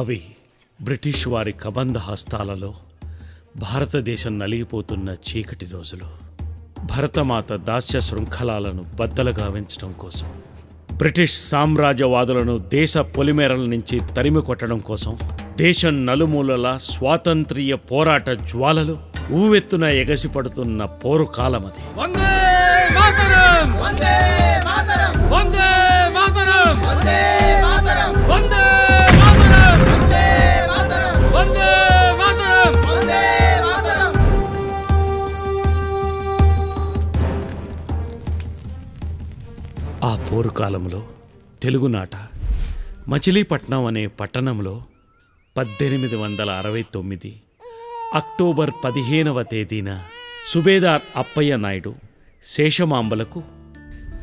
అవి బ్రిటిష్ వారి కబంధ హస్తాలలో భారతదేశం నలిగిపోతున్న చీకటి రోజులు. భరతమాత దాస్య శృంఖలాలను బద్దలు గావించడం కోసం, బ్రిటిష్ సామ్రాజ్యవాదులను దేశ పొలిమేరల నుంచి తరిమి కొట్టడం కోసం దేశం నలుమూలలా స్వాతంత్ర్య పోరాట జ్వాలలు ఊవెత్తున ఎగసిపడుతున్న పోరు కాలమది. ఆ పోరు కాలంలో తెలుగునాట మచిలీపట్నం అనే పట్టణంలో 1869 అక్టోబర్ 15వ తేదీన సుబేదార్ అప్పయ్య నాయుడు శేషమాంబలకు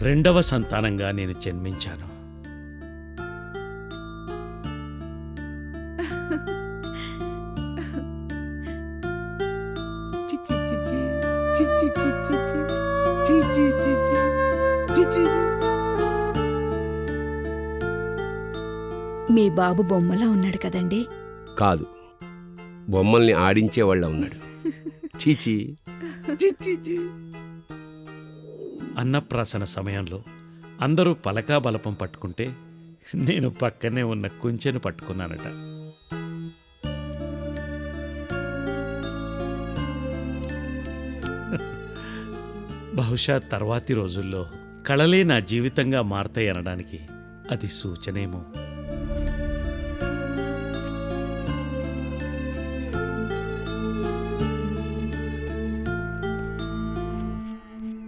2వ సంతానంగా నేను జన్మించాను. మీ బాబు బొమ్మలా ఉన్నాడు కదండి? కాదు, బొమ్మల్ని ఆడించేవాళ్ళ ఉన్నాడు. చీచి. అన్నప్రాసన సమయంలో అందరూ పలకా బలపం పట్టుకుంటే నేను పక్కనే ఉన్న కుంచెను పట్టుకున్నానట. బహుశా తర్వాతి రోజుల్లో కళలే నా జీవితంగా మారతాయి అనడానికి అది సూచనేమో.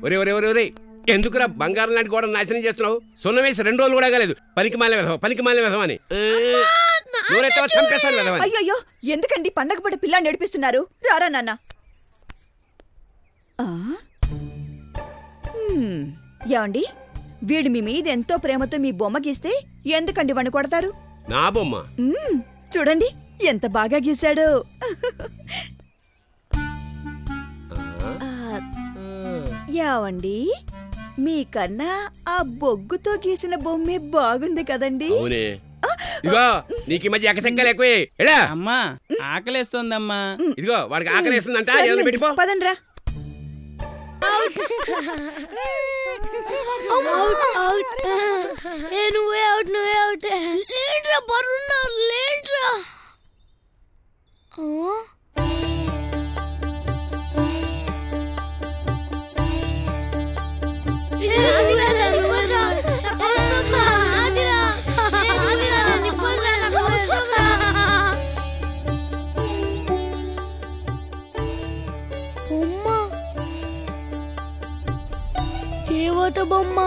ఒరే ఒరే ఒరే ఒరే, ఎందుకురా బంగారం లాంటి గోడ నాశనం చేస్తున్నావు? సున్నం వేసి 2 రోజులు కూడా కాలేదు. పనికి మాలిన విధవ అని చంపేస్తాను విధవ. అయ్యో, ఎందుకండి పండగ పడి పిల్లని నడిపిస్తున్నారు? రారా నాన్న. ఏమండి, వీడు మీ మీద ఎంతో ప్రేమతో మీ బొమ్మ గీస్తే ఎందుకండి వాణ్ణి కొడతారు? నా బొమ్మ చూడండి ఎంత బాగా గీశాడు. యావండి, మీకన్నా ఆ బొగ్గుతో గీసిన బొమ్మే బాగుంది కదండి? ఇదిగో నీకు ఈ మధ్య ఎక్కసెక్కలు ఎక్కువే. అమ్మా ఆకలేస్తుందమ్మా. ఇదిగో వాడికి ఆకలేస్తుందంట, పెట్టిపో. పదండ్రా. నువ్వే అవుట్ లేంట్రా, బరున్నా లేంట్రా. దేవత బొమ్మ.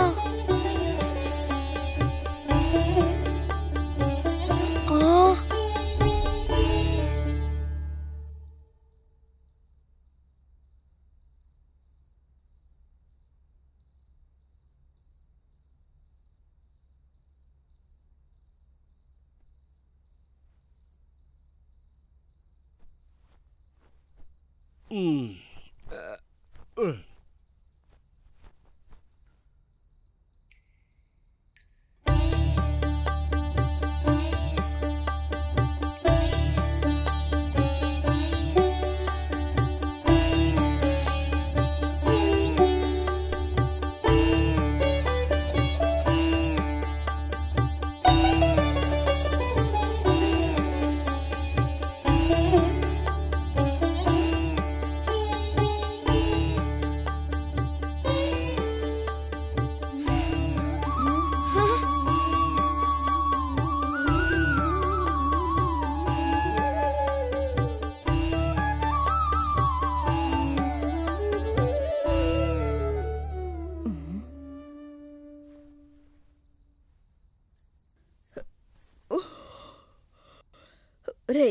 రే,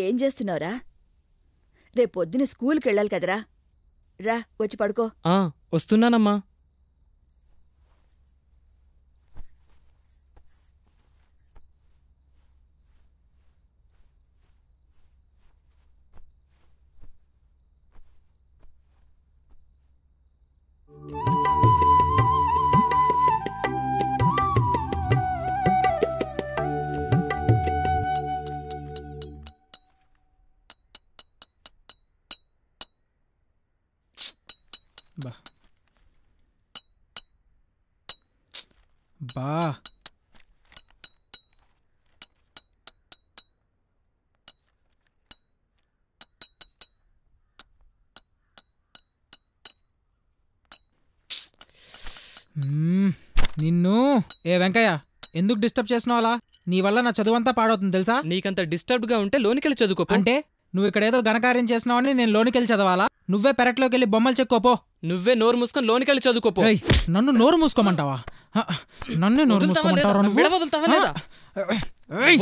ఏం చేస్తున్నావురా? రేపొద్దున స్కూల్కి వెళ్ళాలి కదరా. రా, వచ్చి పడుకో. వస్తున్నానమ్మా. బా బా నిన్ను ఏ వెంకయ్య ఎందుకు డిస్టర్బ్ చేసినావు అలా? నీ వల్ల నా చదువంతా పాడవుతుంది తెలుసా? నీకంత డిస్టర్బ్డ్గా ఉంటే లోనికెళ్ళి చదువుకో. అంటే నువ్వు ఇక్కడ ఏదో ఘనకార్యం చేసినావని నేను లోనికెళ్ళి చదవాలా? నువ్వే పెరట్లోకి వెళ్ళి బొమ్మలు చెక్కోపో. నువ్వే నోరు మూసుకొని లోనికెళ్ళి చదువుకోపో. నన్ను నోరు మూసుకోమంటావా? నన్నే నోరు మూసుకోమంటావా?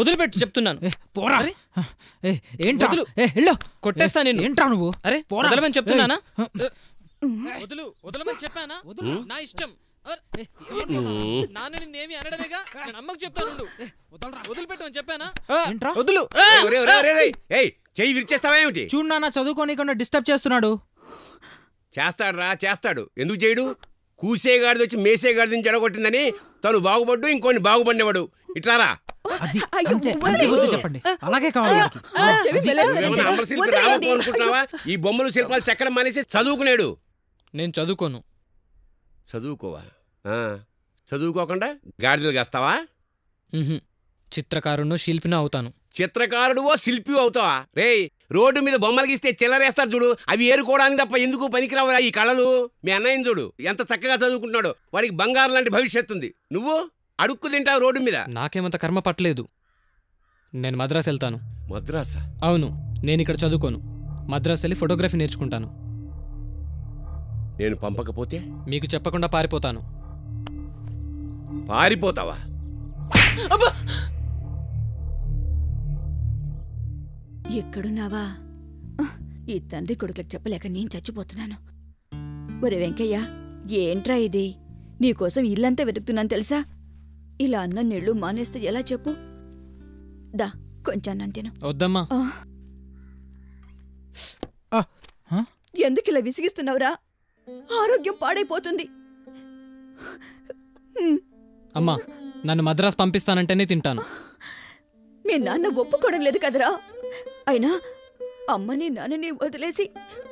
వదిలిపెట్టు చెప్తున్నాను. పోరా. ఏంటా? కొట్టేస్తా నేను. ఏంట్రా నువ్వు? అరే వదలమని చెప్తున్నానా? వదలమని చెప్పానా? నా ఇష్టం. నాన్న నిన్నేమి అనడమేగా, నేను అమ్మకు చెప్తాను. వదిలిపెట్టమని చెప్పానా? వదులు. చెయ్యి విరిచేస్తావేమిటి? చూడు నాన్న చదువుకోనీకుండా డిస్టర్బ్ చేస్తున్నాడు. చేస్తాడు. ఎందుకు చేయడు? కూసేగాడిది వచ్చి మేసేగాడిని జడగొట్టిందని తను బాగుపడ్డు, ఇంకోని బాగుపడినవాడు. ఇట్లారా చెప్పండి. అలాగే కావాలి. అనుకుంటున్నావా? ఈ బొమ్మలు శిల్పాలు చెక్కడం మానేసి చదువుకునేడు. నేను చదువుకోను. చదువుకోవా? చదువుకోకుండా గాడిదలు కాస్తావా? చిత్రకారుడు శిల్పినో అవుతాను. చిత్రకారుడువో శిల్పి అవుతావా? రేయ్, రోడ్డు మీద బొమ్మలు గీస్తే చిల్లరేస్తారు చూడు, అవి ఏరుకోవడానికి తప్ప ఎందుకు పనికిరావు ఈ కళలు? మీ అన్నయ్యని చూడు, ఎంత చక్కగా చదువుకుంటున్నాడు. వాడికి బంగారం లాంటి భవిష్యత్తు ఉంది. నువ్వు అడుక్కు తింటావు రోడ్డు మీద. నాకేమంత కర్మ పట్టలేదు. నేను మద్రాసు వెళ్తాను. మద్రాసా? అవును, నేను ఇక్కడ చదువుకోను. మద్రాసు వెళ్ళి ఫోటోగ్రఫీ నేర్చుకుంటాను. నేను పంపకపోతే? మీకు చెప్పకుండా పారిపోతాను. పారిపోతావా? ఎక్కడున్నావా? ఈ తండ్రి కొడుకులకు చెప్పలేక నేను చచ్చిపోతున్నాను. ఒరే వెంకయ్య, ఏంట్రా ఇది? నీకోసం ఇల్లంతా వెతుకుతున్నాను తెలుసా? ఇలా అన్నం నీళ్లు మానేస్తే ఎలా చెప్పు? దా కొంచెం అన్నం తిను. వద్దమ్మా. ఎందుకు ఇలా విసిగిస్తున్నావురా? ఆరోగ్యం పాడైపోతుంది. అమ్మా, నన్ను మద్రాసు పంపిస్తానంటేనే తింటాను. మీ నాన్న ఒప్పుకోవడం లేదు కదరా? అయినా అమ్మని నాన్నని వదిలేసి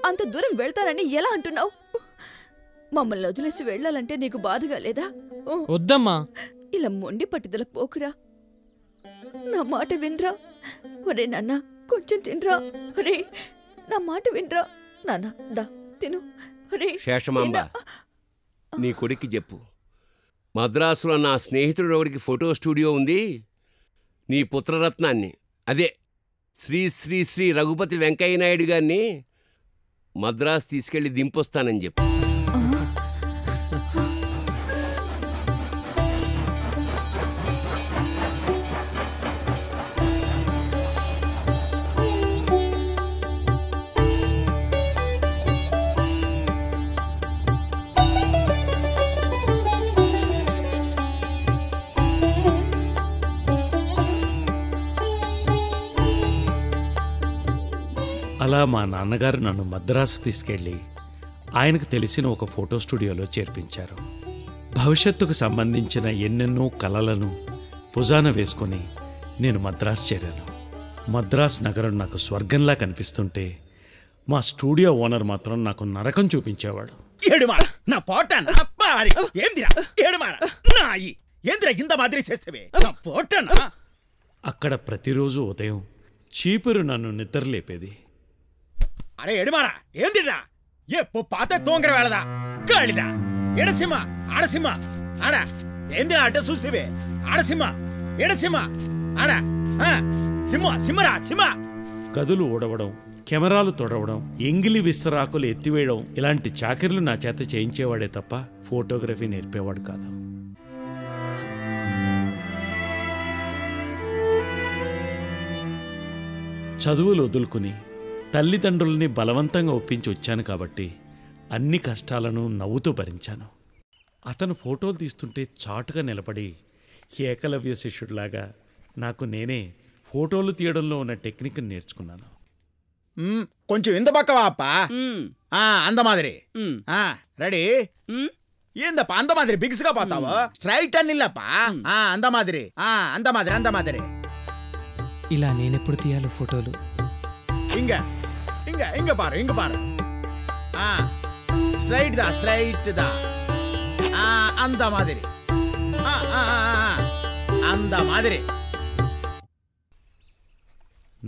అంత దూరం వెళ్తానని ఎలా అంటున్నావు? మమ్మల్ని వదిలేసి వెళ్ళాలంటే నీకు బాధగా లేదా? వద్దమ్మా. ఇలా మొండి పట్టుదలకు పోకురా. నా మాట వినరా? ఒరే నాన్న, కొంచెం తినరా. ఒరే, నా మాట వినరా నాన్న. దా తిను. శేషమాంబ, నీ కొడుక్కి చెప్పు, మద్రాసులో నా స్నేహితుడు ఒకడికి ఫోటో స్టూడియో ఉంది. నీ పుత్రరత్నాన్ని, అదే శ్రీ శ్రీ శ్రీ రఘుపతి వెంకయ్య నాయుడు గారిని మద్రాసు తీసుకెళ్లి దింపొస్తానని చెప్పు. అలా మా నాన్నగారు నన్ను మద్రాసు తీసుకెళ్ళి ఆయనకు తెలిసిన ఒక ఫోటో స్టూడియోలో చేర్పించారు. భవిష్యత్తుకు సంబంధించిన ఎన్నెన్నో కలలను భుజాన వేసుకొని నేను మద్రాసు చేరాను. మద్రాసు నగరం నాకు స్వర్గంలా కనిపిస్తుంటే మా స్టూడియో ఓనర్ మాత్రం నాకు నరకం చూపించేవాడు. అక్కడ ప్రతిరోజు ఉదయం చీపురు నన్ను నిద్రలేపేది. అరే ఎడుమారా, ఏందిరా? ఎప్పు పాత తోంగర వేళదా గాడిదా ఎడసిమ్మ ఆడసిమ్మ ఆడ ఏందిరా అడ్డ చూసేవే? ఆడసిమ్మ ఎడసిమ్మ ఆడ సిమ్మ సిమ్మరా సిమ్మ. గదులు ఊడవడం, కెమెరాలు తొడవడం, ఎంగిలి విస్తరాకులు ఎత్తివేయడం ఇలాంటి చాకరీలు నా చేత చేయించేవాడే తప్ప ఫోటోగ్రఫీ నేర్పేవాడు కాదు. చదువులు వదులుకుని తల్లిదండ్రుల్ని బలవంతంగా ఒప్పించి వచ్చాను కాబట్టి అన్ని కష్టాలను నవ్వుతూ భరించాను. అతను ఫోటోలు తీస్తుంటే చాటుగా నిలబడి ఏకలవ్య శిష్యుడిలాగా నాకు నేనే ఫోటోలు తీయడంలో ఉన్న టెక్నిక్ నేర్చుకున్నాను. కొంచెం ఇంత పక్కవా అప్ప? అంద మాదిరి రెడీ? ఏందప్ప అంద మాదిరి బిగ్స్గా పోతావు? స్ట్రైట్ అని నిల్లప్ప. అంద మాదిరి అంద మాదిరి అంద మాదిరి. ఇలా నేనెప్పుడు తీయాలి ఫోటోలు? ఇంగ ఇంగ ఇంగ పారు ఇంగ పారు. స్ట్రైట్ దా అంత మాదిరి అంత మాదిరి.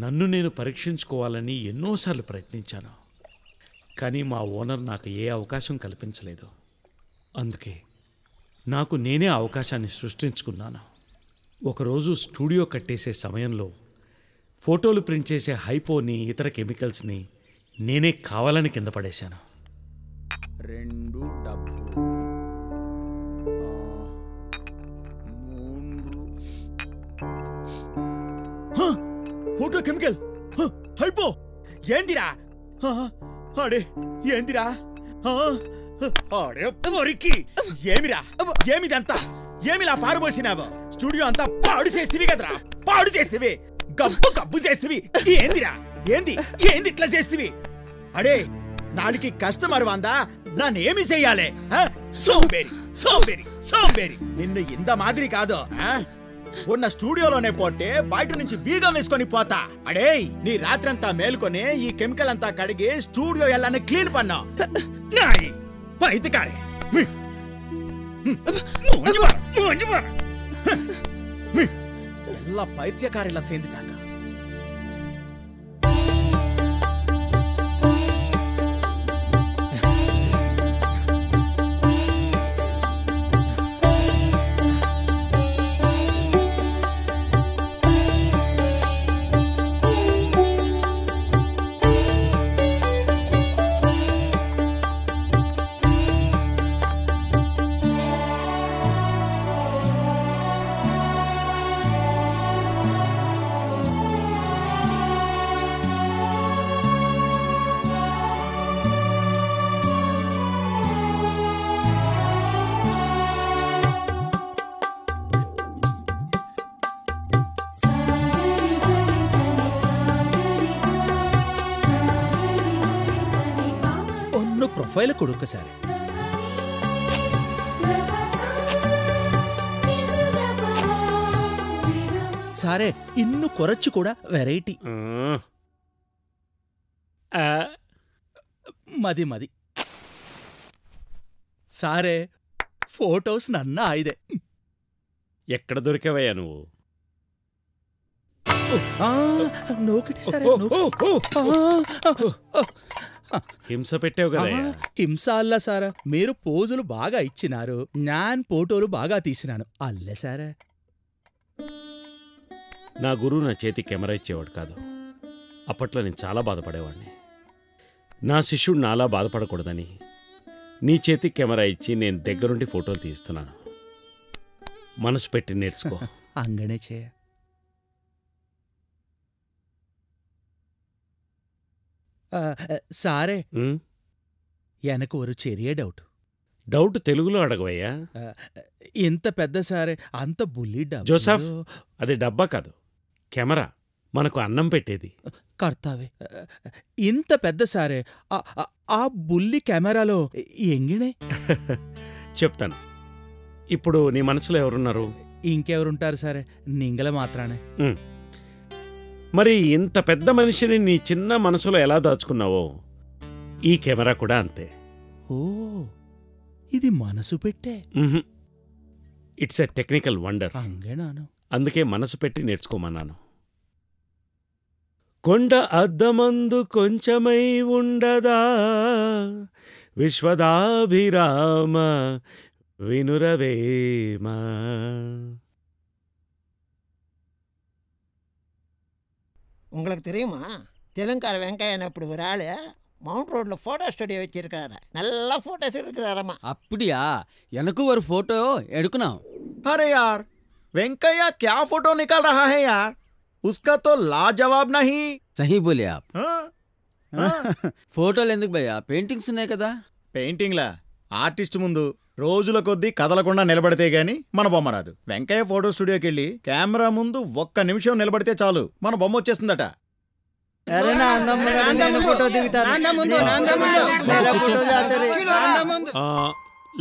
నన్ను నేను పరీక్షించుకోవాలని ఎన్నోసార్లు ప్రయత్నించాను, కానీ మా ఓనర్ నాకు ఏ అవకాశం కల్పించలేదు. అందుకే నాకు నేనే అవకాశాన్ని సృష్టించుకున్నాను. ఒకరోజు స్టూడియో కట్టేసే సమయంలో ఫోటోలు ప్రింట్ చేసే హైపోని ఇతర కెమికల్స్ని నేనే కావాలని కింద పడేశాను. 2 డబ్బు 3 ఫోటో కెమికల్ హైపో. ఏందిరా ఆడే ఏందిరా ఆడే ఒరికి ఏమిరా ఏమిదంతా ఏమిలా పారుబోసినావు? స్టూడియో అంతా పాడు చేస్తేవి కదరా, పాడు చేస్తేవి, గబ్బు చేస్తేవి. ఏందిరా ఏంది ఇట్లా చేస్తేవి? అడే నాలుగు కస్టమర్ వందా నన్నేమి చెయ్యాలి? సోంబేరి నిన్ను ఇంత మాదిరి కాదు. ఉన్న స్టూడియోలోనే పోతే బయట నుంచి బీగం వేసుకొని పోతా. అడే నీ రాత్రంతా మేలుకొని ఈ కెమికల్ అంతా కడిగి స్టూడియో ఎల్లాన్ని క్లీన్ పన్నా పైతికారే ಎಲ್ಲ ಪೈತ್ಯಕಾರೆಲ್ಲ ಸೇಂದಿಟ್ಟಾಗ ಪ್ರೊಫೈಲ್ ಕೊಡುಕ ಸಾರೆ. സാറേ ഇന്നു കുറച്ചുകൂടെ വെറൈറ്റി. മതി సారే ఫోటోస్ నన్న ఆయిదే. ఎక్కడ దొరికావయ్యా నువ్వు? నోకిటి సారే హింస పెట్టావు కదా. హింస అల్ల సారా, మీరు పోజులు బాగా ఇచ్చినారు, ഞാൻ ఫోటోలు బాగా తీసినాను అల్లే సారే. నా గురువు నా చేతి కెమెరా ఇచ్చేవాడు కాదు. అప్పట్లో నేను చాలా బాధపడేవాడిని. నా శిష్యుడు నాలా బాధపడకూడదని నీ చేతి కెమెరా ఇచ్చి నేను దగ్గరుండి ఫోటోలు తీస్తున్నాను. మనసు పెట్టి నేర్చుకో. అంగనే చేయ. సారే ఎనకు ఒక చెరియ డౌట్ తెలుగులో అడగవయ్యా. ఇంత పెద్ద సారే అంత బుల్లి డబ్బా. జోసఫ్, అది డబ్బా కాదు, కెమెరా, మనకు అన్నం పెట్టేది. కర్తావే, ఇంత పెద్ద సారే ఆ బుల్లి కెమెరాలో ఎంగినే. చెప్తాను. ఇప్పుడు నీ మనసులో ఎవరున్నారు? ఇంకెవరుంటారు సారే, నింగల మాత్రానే. మరి ఇంత పెద్ద మనిషిని నీ చిన్న మనసులో ఎలా దాచుకున్నావో ఈ కెమెరా కూడా అంతే. ఓ, ఇది మనసు పెట్టే. It's a technical wonder. అంగేనాను. అందుకే మనసు పెట్టి నేర్చుకోమన్నాను. కొండ అద్దమందు కొంచెమై ఉండదా విశ్వదాభిరామ వినురవేమ. உங்களுக்கு தெரியுமா, தெலுங்கார வெங்காயம் அப்படி ஒரு ஆள் மவுண்ட் ரோட்ல போட்டோ ஸ்டுடியோ வச்சிருக்காரு. நல்லா போட்டோஸ் எடுக்கிறாரம்மா. அப்படியா? எனக்கும் ஒரு फोटो எடுக்கணும். अरे यार, वेंकैया क्या फोटो निकाल रहा है यार, उसका तो लाजवाब नहीं. सही बोले आप. ఫోటోలు ఎందుకు భయ్యా, పెయింటింగ్స్ ఉన్నాయి కదా. పెయింటింగ్లా? ఆర్టిస్ట్ ముందు రోజుల కొద్దీ కదలకుండా నిలబడితే గాని మన బొమ్మ రాదు. వెంకయ్య ఫోటో స్టూడియోకి వెళ్ళి కెమెరా ముందు 1 నిమిషం నిలబడితే చాలు మన బొమ్మ వచ్చేస్తుందట.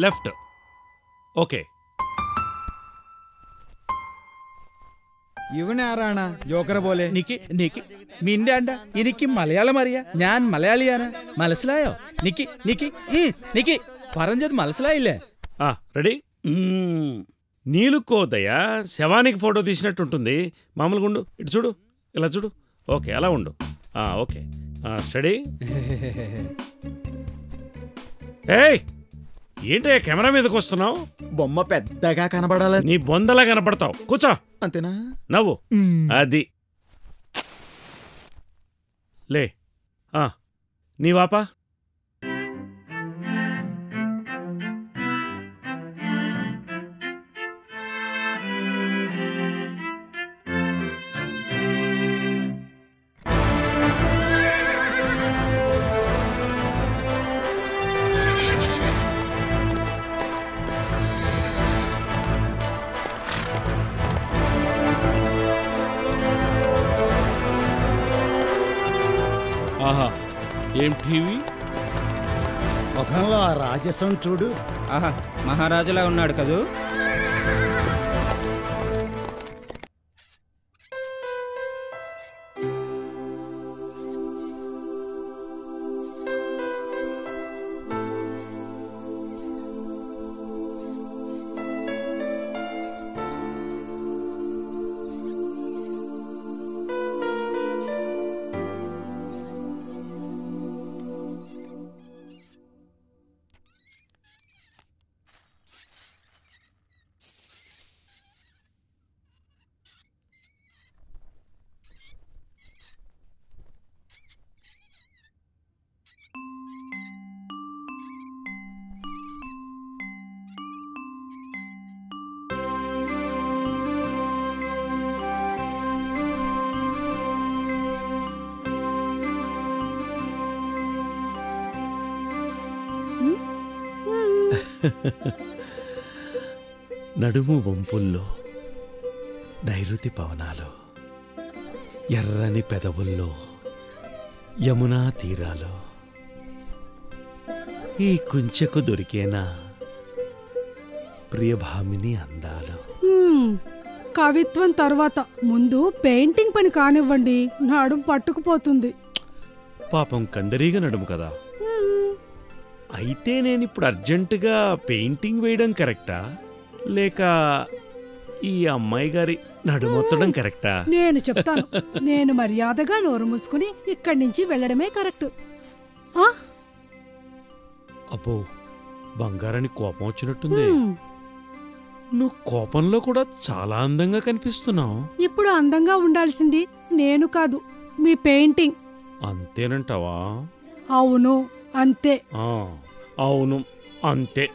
లెఫ్ట్. ఓకే. ഇവനാരാണ് ജോക്കറെ പോലെ? എനിക്ക് മലയാളം അറിയാം, ഞാൻ മലയാളിയാണ്. മനസ്സിലായോ? നിക്കി പറഞ്ഞത് മനസ്സിലായില്ലേ? రెడీ. నీలుకోదయ శవానికి ఫోటో తీసినట్టుంటుంది. మామూలుగా ఉండు, ఇటు చూడు, ఇలా చూడు. ఓకే, అలా ఉండు. Okay, study. ఏయ్, ఏంటయ్యా కెమెరా మీదకి వస్తున్నావు? బొమ్మ పెద్దగా కనబడాలని. నీ బొందలా కనపడతావు. కూర్చో. అంతేనా? నవ్వు. అది లే. నీ వాపా. ఆహా, ఏం టీవీ! ముఖంలో ఆ రాజసం చూడు. ఆహా, మహారాజులా ఉన్నాడు కదూ. నడుము వంపుల్లో నైరుతి పవనాలు, ఎర్రని పెదవుల్లో యమునా తీరాలు, ఈ కుంచెకు దొరికేనా ప్రియభామిని అందాలు. కవిత్వం తర్వాత ముందు పెయింటింగ్ పని కానివ్వండి, నడుం పట్టుకుపోతుంది. పాపం కందరీగా నడుము కదా. అయితే నేనిప్పుడు అర్జెంటుగా పెయింటింగ్ వేయడం కరెక్టా, లేక ఈ అమ్మాయి గారి నడుమొత్తడం కరెక్టా? నేను చెప్తాను. నేను మర్యాదగా నోరు మూసుకుని ఇక్కడి నుంచి వెళ్ళడమే కరెక్ట్. అబ్బో, బంగారాన్ని కోపం వచ్చినట్టుంది. నువ్వు కోపంలో కూడా చాలా అందంగా కనిపిస్తున్నావు. ఇప్పుడు అందంగా ఉండాల్సింది నేను కాదు, మీ పెయింటింగ్. అంతేనంటావా? అవును, అంతే. అవును, అంతే.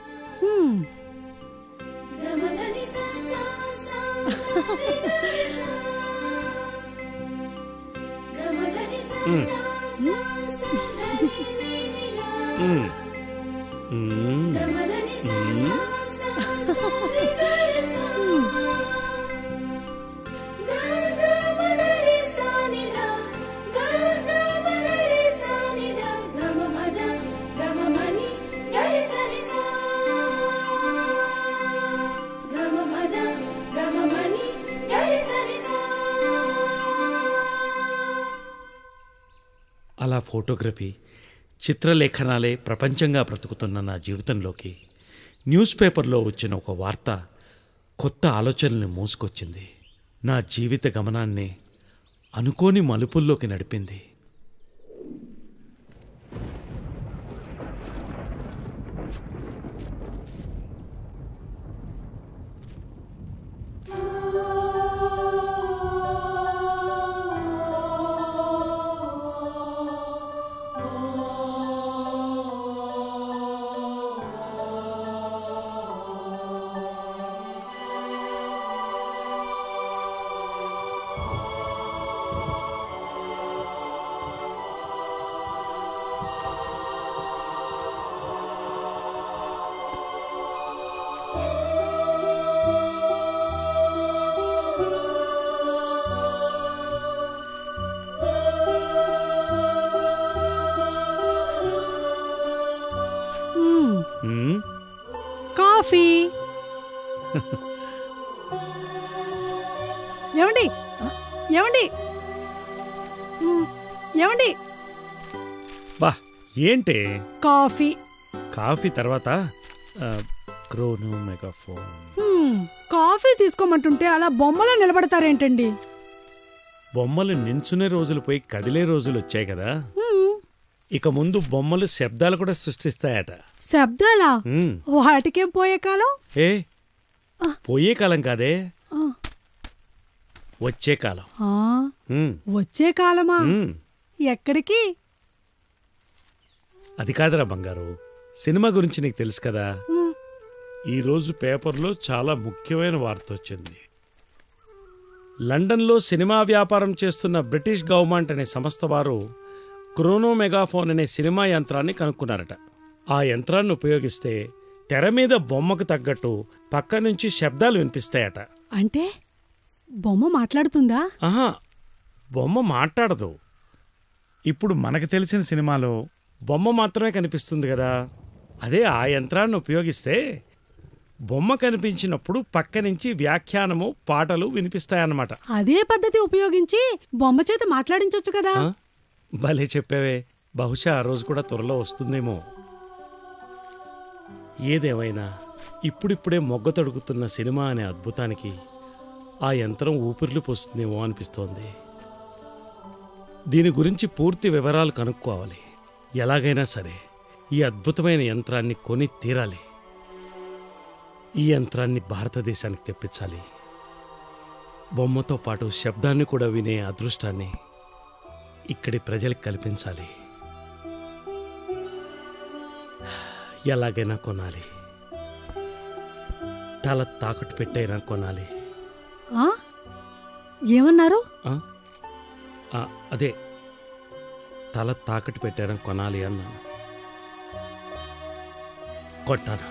అలా ఫోటోగ్రఫీ, చిత్రలేఖనాలే ప్రపంచంగా బ్రతుకుతున్న నా జీవితంలోకి న్యూస్ పేపర్లో వచ్చిన ఒక వార్త కొత్త ఆలోచనల్ని మోసుకొచ్చింది. నా జీవిత గమనాన్ని అనుకోని మలుపుల్లోకి నడిపింది. కాఫీ. ఏమండి, ఏమండి ఏమండి బా ఏంటే కాఫీ. కాఫీ తర్వాత క్రోనో మెగాఫోన్. కాఫీ తీసుకోమంటుంటే అలా బొమ్మలా నిలబడతారేంటండి? బొమ్మలు నించునే రోజులు పోయి కదిలే రోజులు వచ్చాయి కదా. ఇక ముందు బొమ్మలు శబ్దాలు కూడా సృష్టిస్తాయట. శబ్దాలా? వాటికేం పోయే కాలం? ఏ పోయే కాలం కాదే, వచ్చే కాలం. వచ్చే కాలమా? ఎక్కడికి? అది కాదురా బంగారు, సినిమా గురించి నీకు తెలుసు కదా. ఈరోజు పేపర్లో చాలా ముఖ్యమైన వార్త వచ్చింది. లండన్లో సినిమా వ్యాపారం చేస్తున్న బ్రిటిష్ గవర్నమెంట్ అనే సంస్థ వారు క్రోనో మెగాఫోన్ అనే సినిమా యంత్రాన్ని కనుక్కున్నారట. ఆ యంత్రాన్ని ఉపయోగిస్తే తెర మీద బొమ్మకు తగ్గట్టు పక్క నుంచి శబ్దాలు వినిపిస్తాయట. అంటే బొమ్మ మాట్లాడుతుందా? ఆహా, బొమ్మ మాట్లాడదు. ఇప్పుడు మనకు తెలిసిన సినిమాలో బొమ్మ మాత్రమే కనిపిస్తుంది కదా. అదే ఆ యంత్రాన్ని ఉపయోగిస్తే బొమ్మ కనిపించినప్పుడు పక్క నుంచి వ్యాఖ్యానము, పాటలు వినిపిస్తాయన్నమాట. అదే పద్ధతి ఉపయోగించి బొమ్మ చేత మాట్లాడించొచ్చు కదా. భలే చెప్పావే. బహుశా ఆ రోజు కూడా త్వరలో వస్తుందేమో. ఏదేమైనా ఇప్పుడిప్పుడే మొగ్గ తొడుగుతున్న సినిమా అనే అద్భుతానికి ఆ యంత్రం ఊపిర్లు పోస్తుందేమో అనిపిస్తోంది. దీని గురించి పూర్తి వివరాలు కనుక్కోవాలి. ఎలాగైనా సరే ఈ అద్భుతమైన యంత్రాన్ని కొని తీరాలి. ఈ యంత్రాన్ని భారతదేశానికి తెప్పించాలి. బొమ్మతో పాటు శబ్దాన్ని కూడా వినే అదృష్టాన్ని ఇక్కడి ప్రజలకు కల్పించాలి. ఎలాగైనా కొనాలి. తల తాకట్టు పెట్టైనా కొనాలి. ఏమన్నారు? అదే తల తాకట్టు పెట్టైనా కొనాలి అన్నాను. కొంటాను.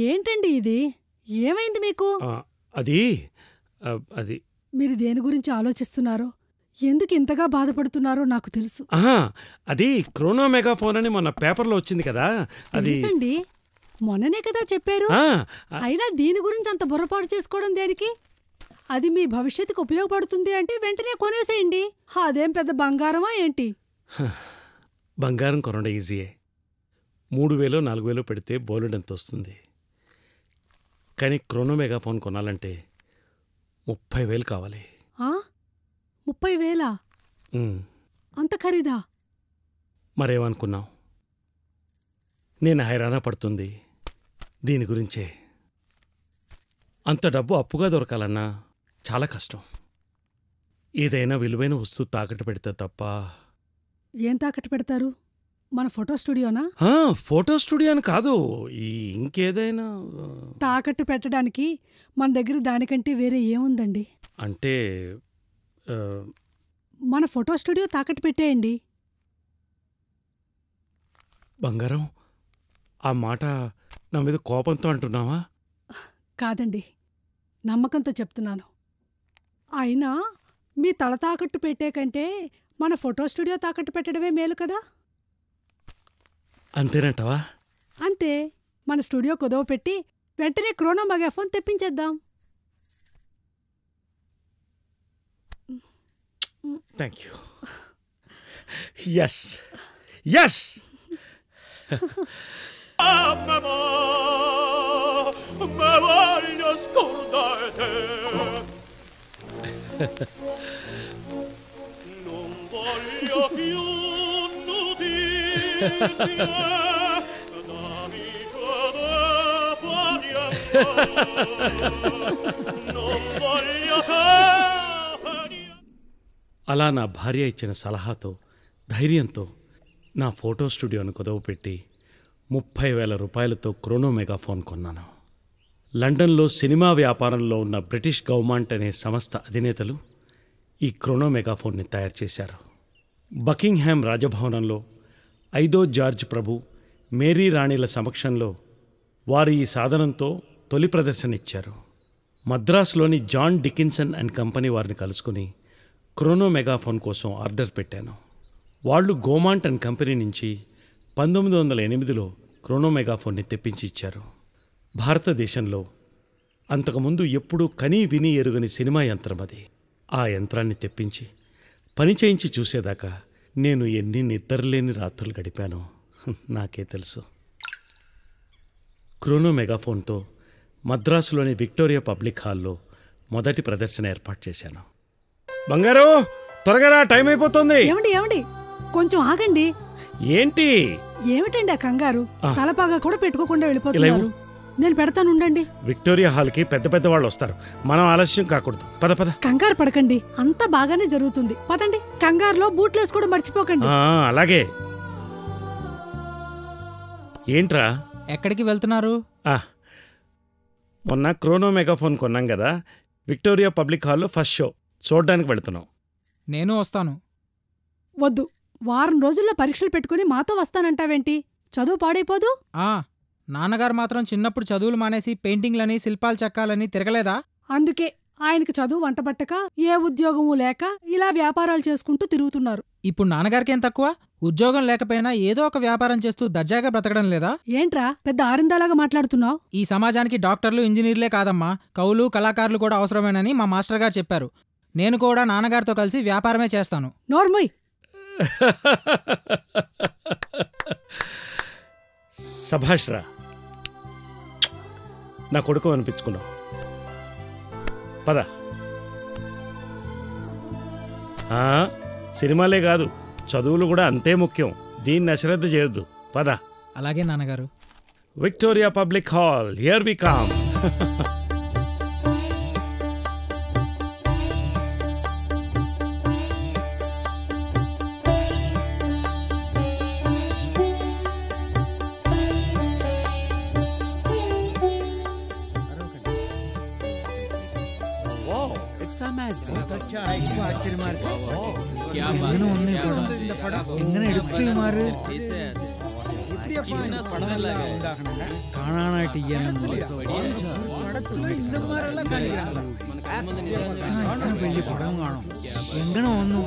ఏంటండి ఇది? ఏమైంది మీకు? అది మీరు దేని గురించి ఆలోచిస్తున్నారో, ఎందుకు ఇంతగా బాధపడుతున్నారో నాకు తెలుసు. అది క్రోనో మెగాఫోన్ అని మొన్న పేపర్లో వచ్చింది కదా. అది తెలుసండి, మొన్ననే కదా చెప్పారు. అయినా దీని గురించి అంత బుర్రపాటు చేసుకోవడం దేనికి? అది మీ భవిష్యత్తుకు ఉపయోగపడుతుంది అంటే వెంటనే కొనేసేయండి. అదేం పెద్ద బంగారమా ఏంటి? బంగారం కొనడం ఈజీయే. 3000 4000 పెడితే బోలెడంత వస్తుంది. కానీ క్రోనో మెగాఫోన్ కొనాలంటే 30,000 కావాలి. 30,000? అంత ఖరీదా? మరేమనుకున్నావు? నేను హైరాణ పడుతుంది దీని గురించే. అంత డబ్బు అప్పుగా దొరకాలన్నా చాలా కష్టం. ఏదైనా విలువైన వస్తువు తాకట్టు పెడితే తప్ప. ఏం తాకట్టు పెడతారు? మన ఫోటో స్టూడియోనా? ఫోటో స్టూడియో అని కాదు, ఇంకేదైనా తాకట్టు పెట్టడానికి మన దగ్గర దానికంటే వేరే ఏముందండి? అంటే మన ఫోటో స్టూడియో తాకట్టు పెట్టేయండి. బంగారం, ఆ మాట నా మీద కోపంతో అంటున్నావా? కాదండి, నమ్మకంతో చెప్తున్నాను. అయినా మీ తల తాకట్టు పెట్టే కంటే మన ఫోటో స్టూడియో తాకట్టు పెట్టడమే మేలు కదా. అంతేనంటావా? అంతే. మన స్టూడియో కుదవ పెట్టి వెంటనే క్రోనో మెగాఫోన్ తెప్పించేద్దాం. Thank you. Yes yes. Non voglio più nudire అలా నా భార్య ఇచ్చిన సలహాతో ధైర్యంతో నా ఫోటో స్టూడియోను కుదవపెట్టి 30,000 రూపాయలతో క్రోనో మెగాఫోన్ కొన్నాను. లండన్లో సినిమా వ్యాపారంలో ఉన్న బ్రిటిష్ గవర్నమెంట్ అనే సంస్థ అధినేతలు ఈ క్రోనో మెగాఫోన్ని తయారు చేశారు. బకింగ్హామ్ రాజభవనంలో 5వ జార్జ్ ప్రభు, మేరీ రాణిల సమక్షంలో వారు ఈ సాధనంతో తొలి ప్రదర్శన ఇచ్చారు. మద్రాసులోని జాన్ డికిన్సన్ అండ్ కంపెనీ వారిని కలుసుకుని క్రోనో మెగాఫోన్ కోసం ఆర్డర్ పెట్టాను. వాళ్ళు గోమాంట్ అండ్ కంపెనీ నుంచి 1908లో క్రోనో మెగాఫోన్ని తెప్పించి ఇచ్చారు. భారతదేశంలో అంతకుముందు ఎప్పుడూ కనీ విని ఎరుగని సినిమా యంత్రం అది. ఆ యంత్రాన్ని తెప్పించి పని చేయించి చూసేదాకా నేను ఎన్ని నిద్రలేని రాత్రులు గడిపానో నాకే తెలుసు. క్రోనో మెగాఫోన్తో మద్రాసులోని విక్టోరియా పబ్లిక్ హాల్లో మొదటి ప్రదర్శన ఏర్పాటు చేశాను. బంగారు, త్వరగా రా, టైం అయిపోతుంది. ఏమండి కొంచెం ఆగండి. ఏంటి? ఏమిటండి ఆ కంగారు? తలపాగా కూడా పెట్టుకోకుండా వెళ్ళిపోతున్నారు. నేను పెడతాను, ఉండండి. విక్టోరియా హాల్కి పెద్ద పెద్ద వాళ్ళు వస్తారు, మనం ఆలస్యం కాకూడదు. పద పద. కంగారు పడకండి, అంతా బాగానే జరుగుతుంది. పదండి. కంగారులో బూట్లేసి కూడా మర్చిపోకండి. అలాగే. ఏంట్రా? ఎక్కడికి వెళ్తున్నారు? మొన్న క్రోనో మెగాఫోన్ కొన్నాం కదా, విక్టోరియా పబ్లిక్ హాల్లో ఫస్ట్ షో చూడడానికి వెళుతున్నాం. నేను వస్తాను. వద్దు, వారం రోజుల్లో పరీక్షలు పెట్టుకుని మాతో వస్తానంటావేంటి? చదువు పాడైపోదు? నాన్నగారు మాత్రం చిన్నప్పుడు చదువులు మానేసి పెయింటింగ్లని, శిల్పాలు చెక్కాలని తిరగలేదా? అందుకే ఆయనకి చదువు వంటబట్టక ఏ ఉద్యోగమూ లేక ఇలా వ్యాపారాలు చేసుకుంటూ తిరుగుతున్నారు. ఇప్పుడు నాన్నగారికేం తక్కువ? ఉద్యోగం లేకపోయినా ఏదో ఒక వ్యాపారం చేస్తూ దర్జాగా బ్రతకడం లేదా? ఏంట్రా పెద్ద ఆరిందాలాగా మాట్లాడుతున్నావు? ఈ సమాజానికి డాక్టర్లు, ఇంజనీర్లే కాదమ్మా, కవులు, కళాకారులు కూడా అవసరమేనని మా మాస్టర్ గారు చెప్పారు. నేను కూడా నాన్నగారితో కలిసి వ్యాపారమే చేస్తాను. నోర్మోయ్. సభాష్రా, నా కొడుకు అనిపించుకున్నావు. పద. సినిమాలే కాదు, చదువులు కూడా అంతే ముఖ్యం. దీన్ని అశ్రద్ధ చేయొద్దు. పద. అలాగే నాన్నగారు. Victoria public hall, here we come. എങ്ങനെ എടുത്തു മാറ് കാണാനായിട്ട് വലിയ പടം കാണും. എങ്ങനെ വന്നു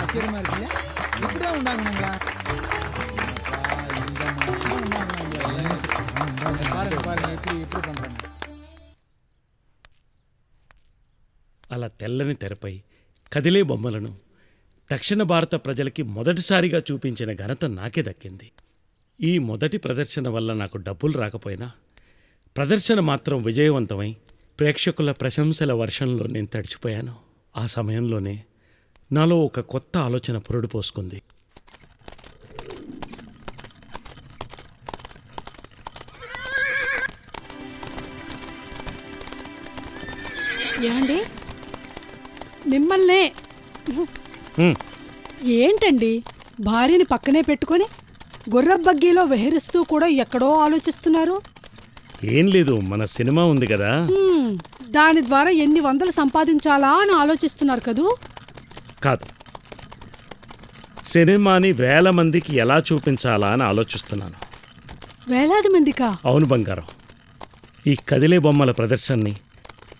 ആശ്ചര്യമാർക്കില്ല. ഇവിടെ ഉണ്ടാകുന്ന అలా తెల్లని తెరపై కదిలే బొమ్మలను దక్షిణ భారత ప్రజలకి మొదటిసారిగా చూపించిన ఘనత నాకే దక్కింది. ఈ మొదటి ప్రదర్శన వల్ల నాకు డబ్బులు రాకపోయినా ప్రదర్శన మాత్రం విజయవంతమై ప్రేక్షకుల ప్రశంసల వర్షంలో నేను తడిచిపోయాను. ఆ సమయంలోనే నాలో ఒక కొత్త ఆలోచన పురుడు పోసుకుంది. ఏమండి, మిమ్మల్నే. ఏంటండి భార్యని పక్కనే పెట్టుకొని గుర్రబగ్గీలో విహరిస్తూ కూడా ఎక్కడో ఆలోచిస్తున్నారు? ఏం లేదు, మన సినిమా ఉంది కదా, దాని ద్వారా ఎన్ని వందలు సంపాదించాలా అని ఆలోచిస్తున్నారు కదూ? కాదు, సినిమాని 1000 మందికి ఎలా చూపించాలా అని ఆలోచిస్తున్నాను. వేలాది మందికా? అవును బంగారం. ఈ కదిలే బొమ్మల ప్రదర్శనని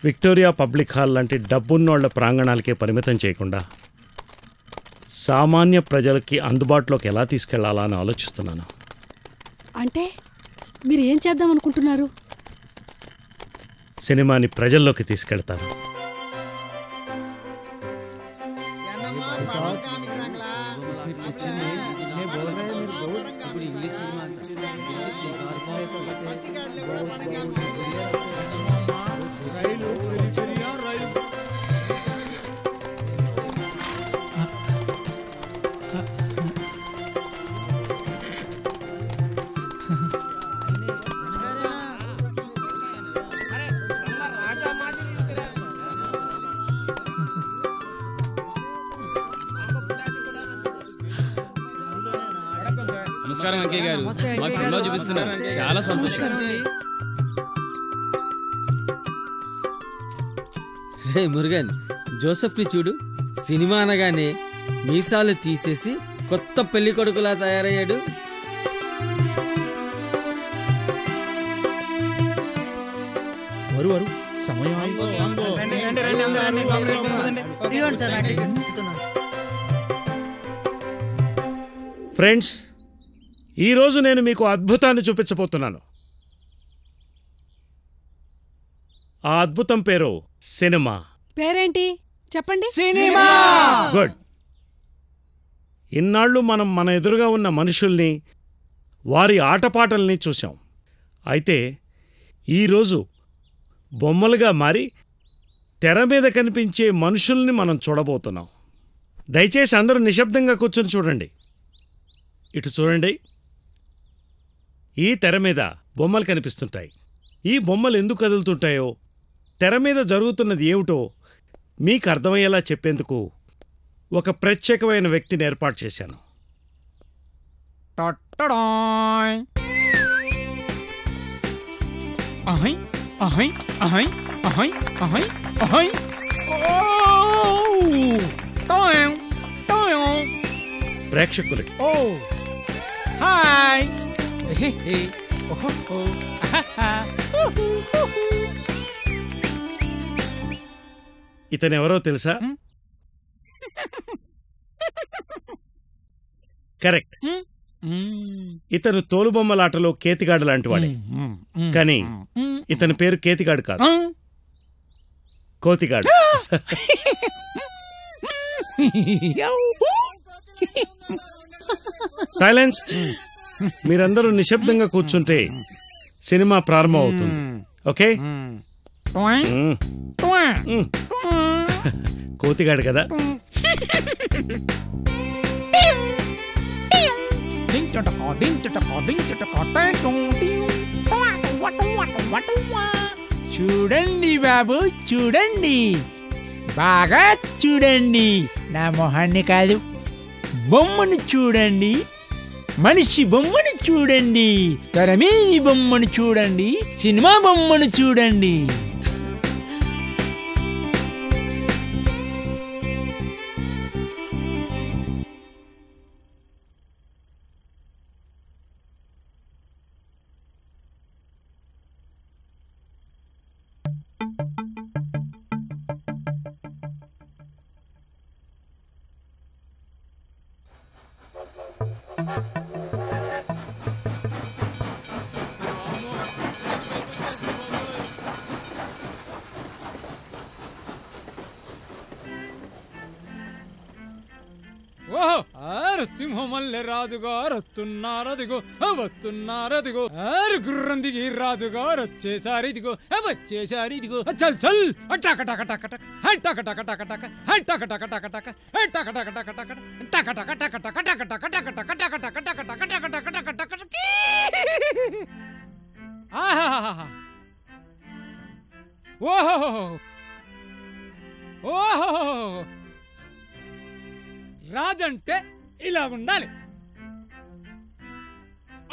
విక్టోరియా పబ్లిక్ హాల్ లాంటి డబ్బున్నోళ్ల ప్రాంగణాలకే పరిమితం చేయకుండా సామాన్య ప్రజలకి అందుబాటులోకి ఎలా తీసుకెళ్లాలా అని ఆలోచిస్తున్నాను. అంటే మీరు ఏం చేద్దాం అనుకుంటున్నారు? సినిమాని ప్రజల్లోకి తీసుకెళ్తాను. రైలు పెరిఫెరియా రైలు. నమస్కారం అంకయ్య గారు. మాకు సినిమా చూపిస్తున్నారు, చాలా సంతోషం. రే మురుగన్, జోసెఫ్ని చూడు. సినిమా అనగానే మీసాలు తీసేసి కొత్త పెళ్లి కొడుకులా తయారయ్యాడు. వరు సమయం ఫ్రెండ్స్, ఈరోజు నేను మీకు అద్భుతాన్ని చూపించబోతున్నాను. ఆ అద్భుతం పేరు సినిమా. పేరేంటి చెప్పండి? సినిమా. గుడ్. ఇన్నాళ్ళు మనం మన ఎదురుగా ఉన్న మనుషుల్ని, వారి ఆటపాటల్ని చూసాం. అయితే ఈరోజు బొమ్మలుగా మారి తెర మీద కనిపించే మనుషుల్ని మనం చూడబోతున్నాం. దయచేసి అందరూ నిశ్శబ్దంగా కూర్చొని చూడండి. ఇటు చూడండి. ఈ తెర మీద బొమ్మలు కనిపిస్తుంటాయి. ఈ బొమ్మలు ఎందుకు కదులుతుంటాయో, తెర మీద జరుగుతున్నది ఏమిటో మీకు అర్థమయ్యేలా చెప్పేందుకు ఒక ప్రత్యేకమైన వ్యక్తిని ఏర్పాటు చేశాను. ప్రేక్షకులకి హాయ్. ఇతనెవరో తెలుసా? కరెక్ట్. ఇతను తోలుబొమ్మలాటలో కేతిగాడు లాంటివాడే. కానీ ఇతని పేరు కేతిగాడు కాదు, కోతిగాడు. సైలెన్స్. మీరందరూ నిశ్శబ్దంగా కూర్చుంటే సినిమా ప్రారంభం అవుతుంది. ఓకే? కోతిగాడు కదా. చూడండి బాబు, చూడండి, బాగా చూడండి. నా మొహాన్ని కాదు, బొమ్మను చూడండి. మనిషి బొమ్మను చూడండి, తెరమీది బొమ్మను చూడండి, సినిమా బొమ్మను చూడండి. సింహమల్లె రాజుగారు వస్తున్నారదిగో, వస్తున్నారదిగో. గుర్రం దిగి రాజుగారు వచ్చేసారిదిగో, వచ్చేసారిదిగో. చల్ చల్. టక టక టక టక, టక టక టక టక, టక టక టక టక, టక టక టక టక, టక టక టక టక, టక టక టక టక, టక టక టక టక, టక టక టక టక టక. ఆహాహా. ఓహో ఓహో. రాజంటే ఇలా ఉండాలి.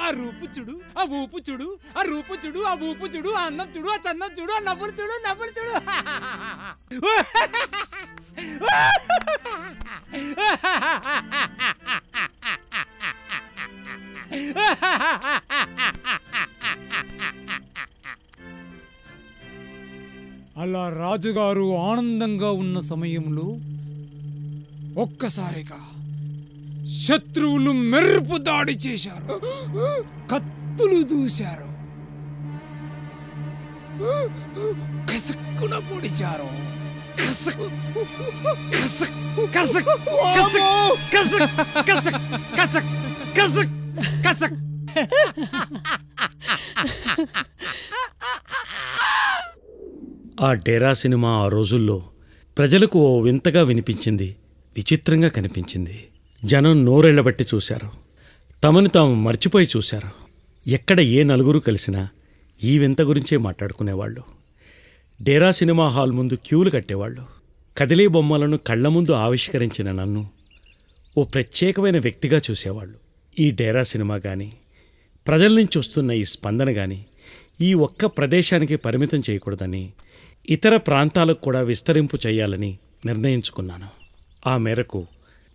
ఆ రూపు చూడు, ఆ ఊపు చూడు, ఆ రూపు చూడు, ఆ ఊపు చూడు, ఆ అన్నం చూడు, ఆ చన్నం చూడు, ఆ నవ్వులు చూడు, నవ్వులు చూడు. అలా రాజుగారు ఆనందంగా ఉన్న సమయంలో ఒక్కసారిగా శత్రువులు మెరుపు దాడి చేశారు, కత్తులు దూశారు, కసుక్కున పొడిచారు. కసక్ కసక్ కసక్ కసక్ కసక్ కసక్ కసక్ కసక్. ఆ డేరా సినిమా ఆ రోజుల్లో ప్రజలకు ఓ వింతగా వినిపించింది, విచిత్రంగా కనిపించింది. జనం నోరెళ్లబట్టి చూశారు, తమను తాము మర్చిపోయి చూశారు. ఎక్కడ ఏ నలుగురు కలిసినా ఈ వింత గురించే మాట్లాడుకునేవాళ్ళు. డేరా సినిమా హాల్ ముందు క్యూలు కట్టేవాళ్ళు. కదిలే బొమ్మలను కళ్ల ముందు ఆవిష్కరించిన నన్ను ఓ ప్రత్యేకమైన వ్యక్తిగా చూసేవాళ్ళు. ఈ డేరా సినిమా కానీ, ప్రజల నుంచి వస్తున్న ఈ స్పందన కానీ ఈ ఒక్క ప్రదేశానికి పరిమితం చేయకూడదని, ఇతర ప్రాంతాలకు కూడా విస్తరింపు చేయాలని నిర్ణయించుకున్నాను. ఆ మేరకు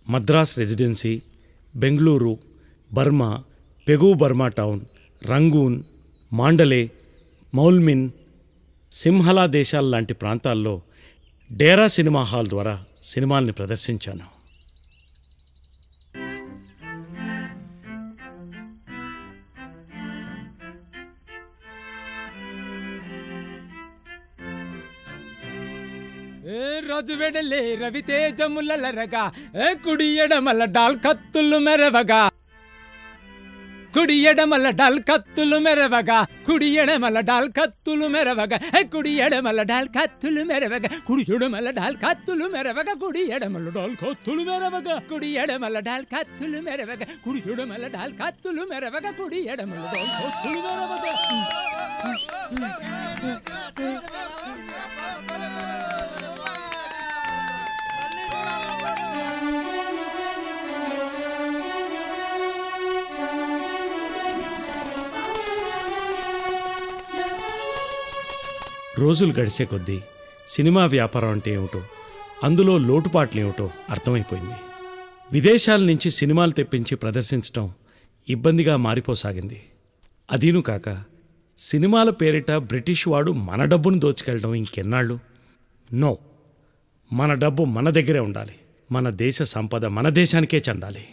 Madras Residency, Bengaluru, Burma, Pegu Burma town, Rangoon, Mandalay, Moulmein, Sinhala దేశాల లాంటి ప్రాంతాల్లో డేరా సినిమా హాల్ ద్వారా సినిమాల్ని ప్రదర్శించాను. రాజు వెడలే రవితేజములరగా కుడి ఎడమల డాల్ కత్తులు మెరవగా, కుడి ఎడమల డాల్ కత్తులు మెరవగా, కుడి ఎడమల డాల్ కత్తులు మెరవగా, కుడి ఎడమల డాల్ కత్తులు మెరవగా, కుడి ఎడమల డాల్ కత్తులు మెరవగా, కుడి ఎడమల డాల్ కత్తులు మెరవగా, కుడి ఎడమల డాల్ కత్తులు మెరవగా, కుడి ఎడమల డాల్ కత్తులు మెరవగా, కుడి ఎడమల డాల్ కత్తులు మెరవగా. రోజులు గడిచే కొద్దీ సినిమా వ్యాపారం అంటే ఏమిటో, అందులో లోటుపాట్లేమిటో అర్థమైపోయింది. విదేశాల నుంచి సినిమాలు తెప్పించి ప్రదర్శించటం ఇబ్బందిగా మారిపోసాగింది. అదీను కాక సినిమాల పేరిట బ్రిటిష్ వాడు మన డబ్బును దోచుకెళ్ళడం ఇంకెన్నాళ్ళు? నో, మన డబ్బు మన దగ్గరే ఉండాలి. మన దేశ సంపద మన దేశానికే చెందాలి.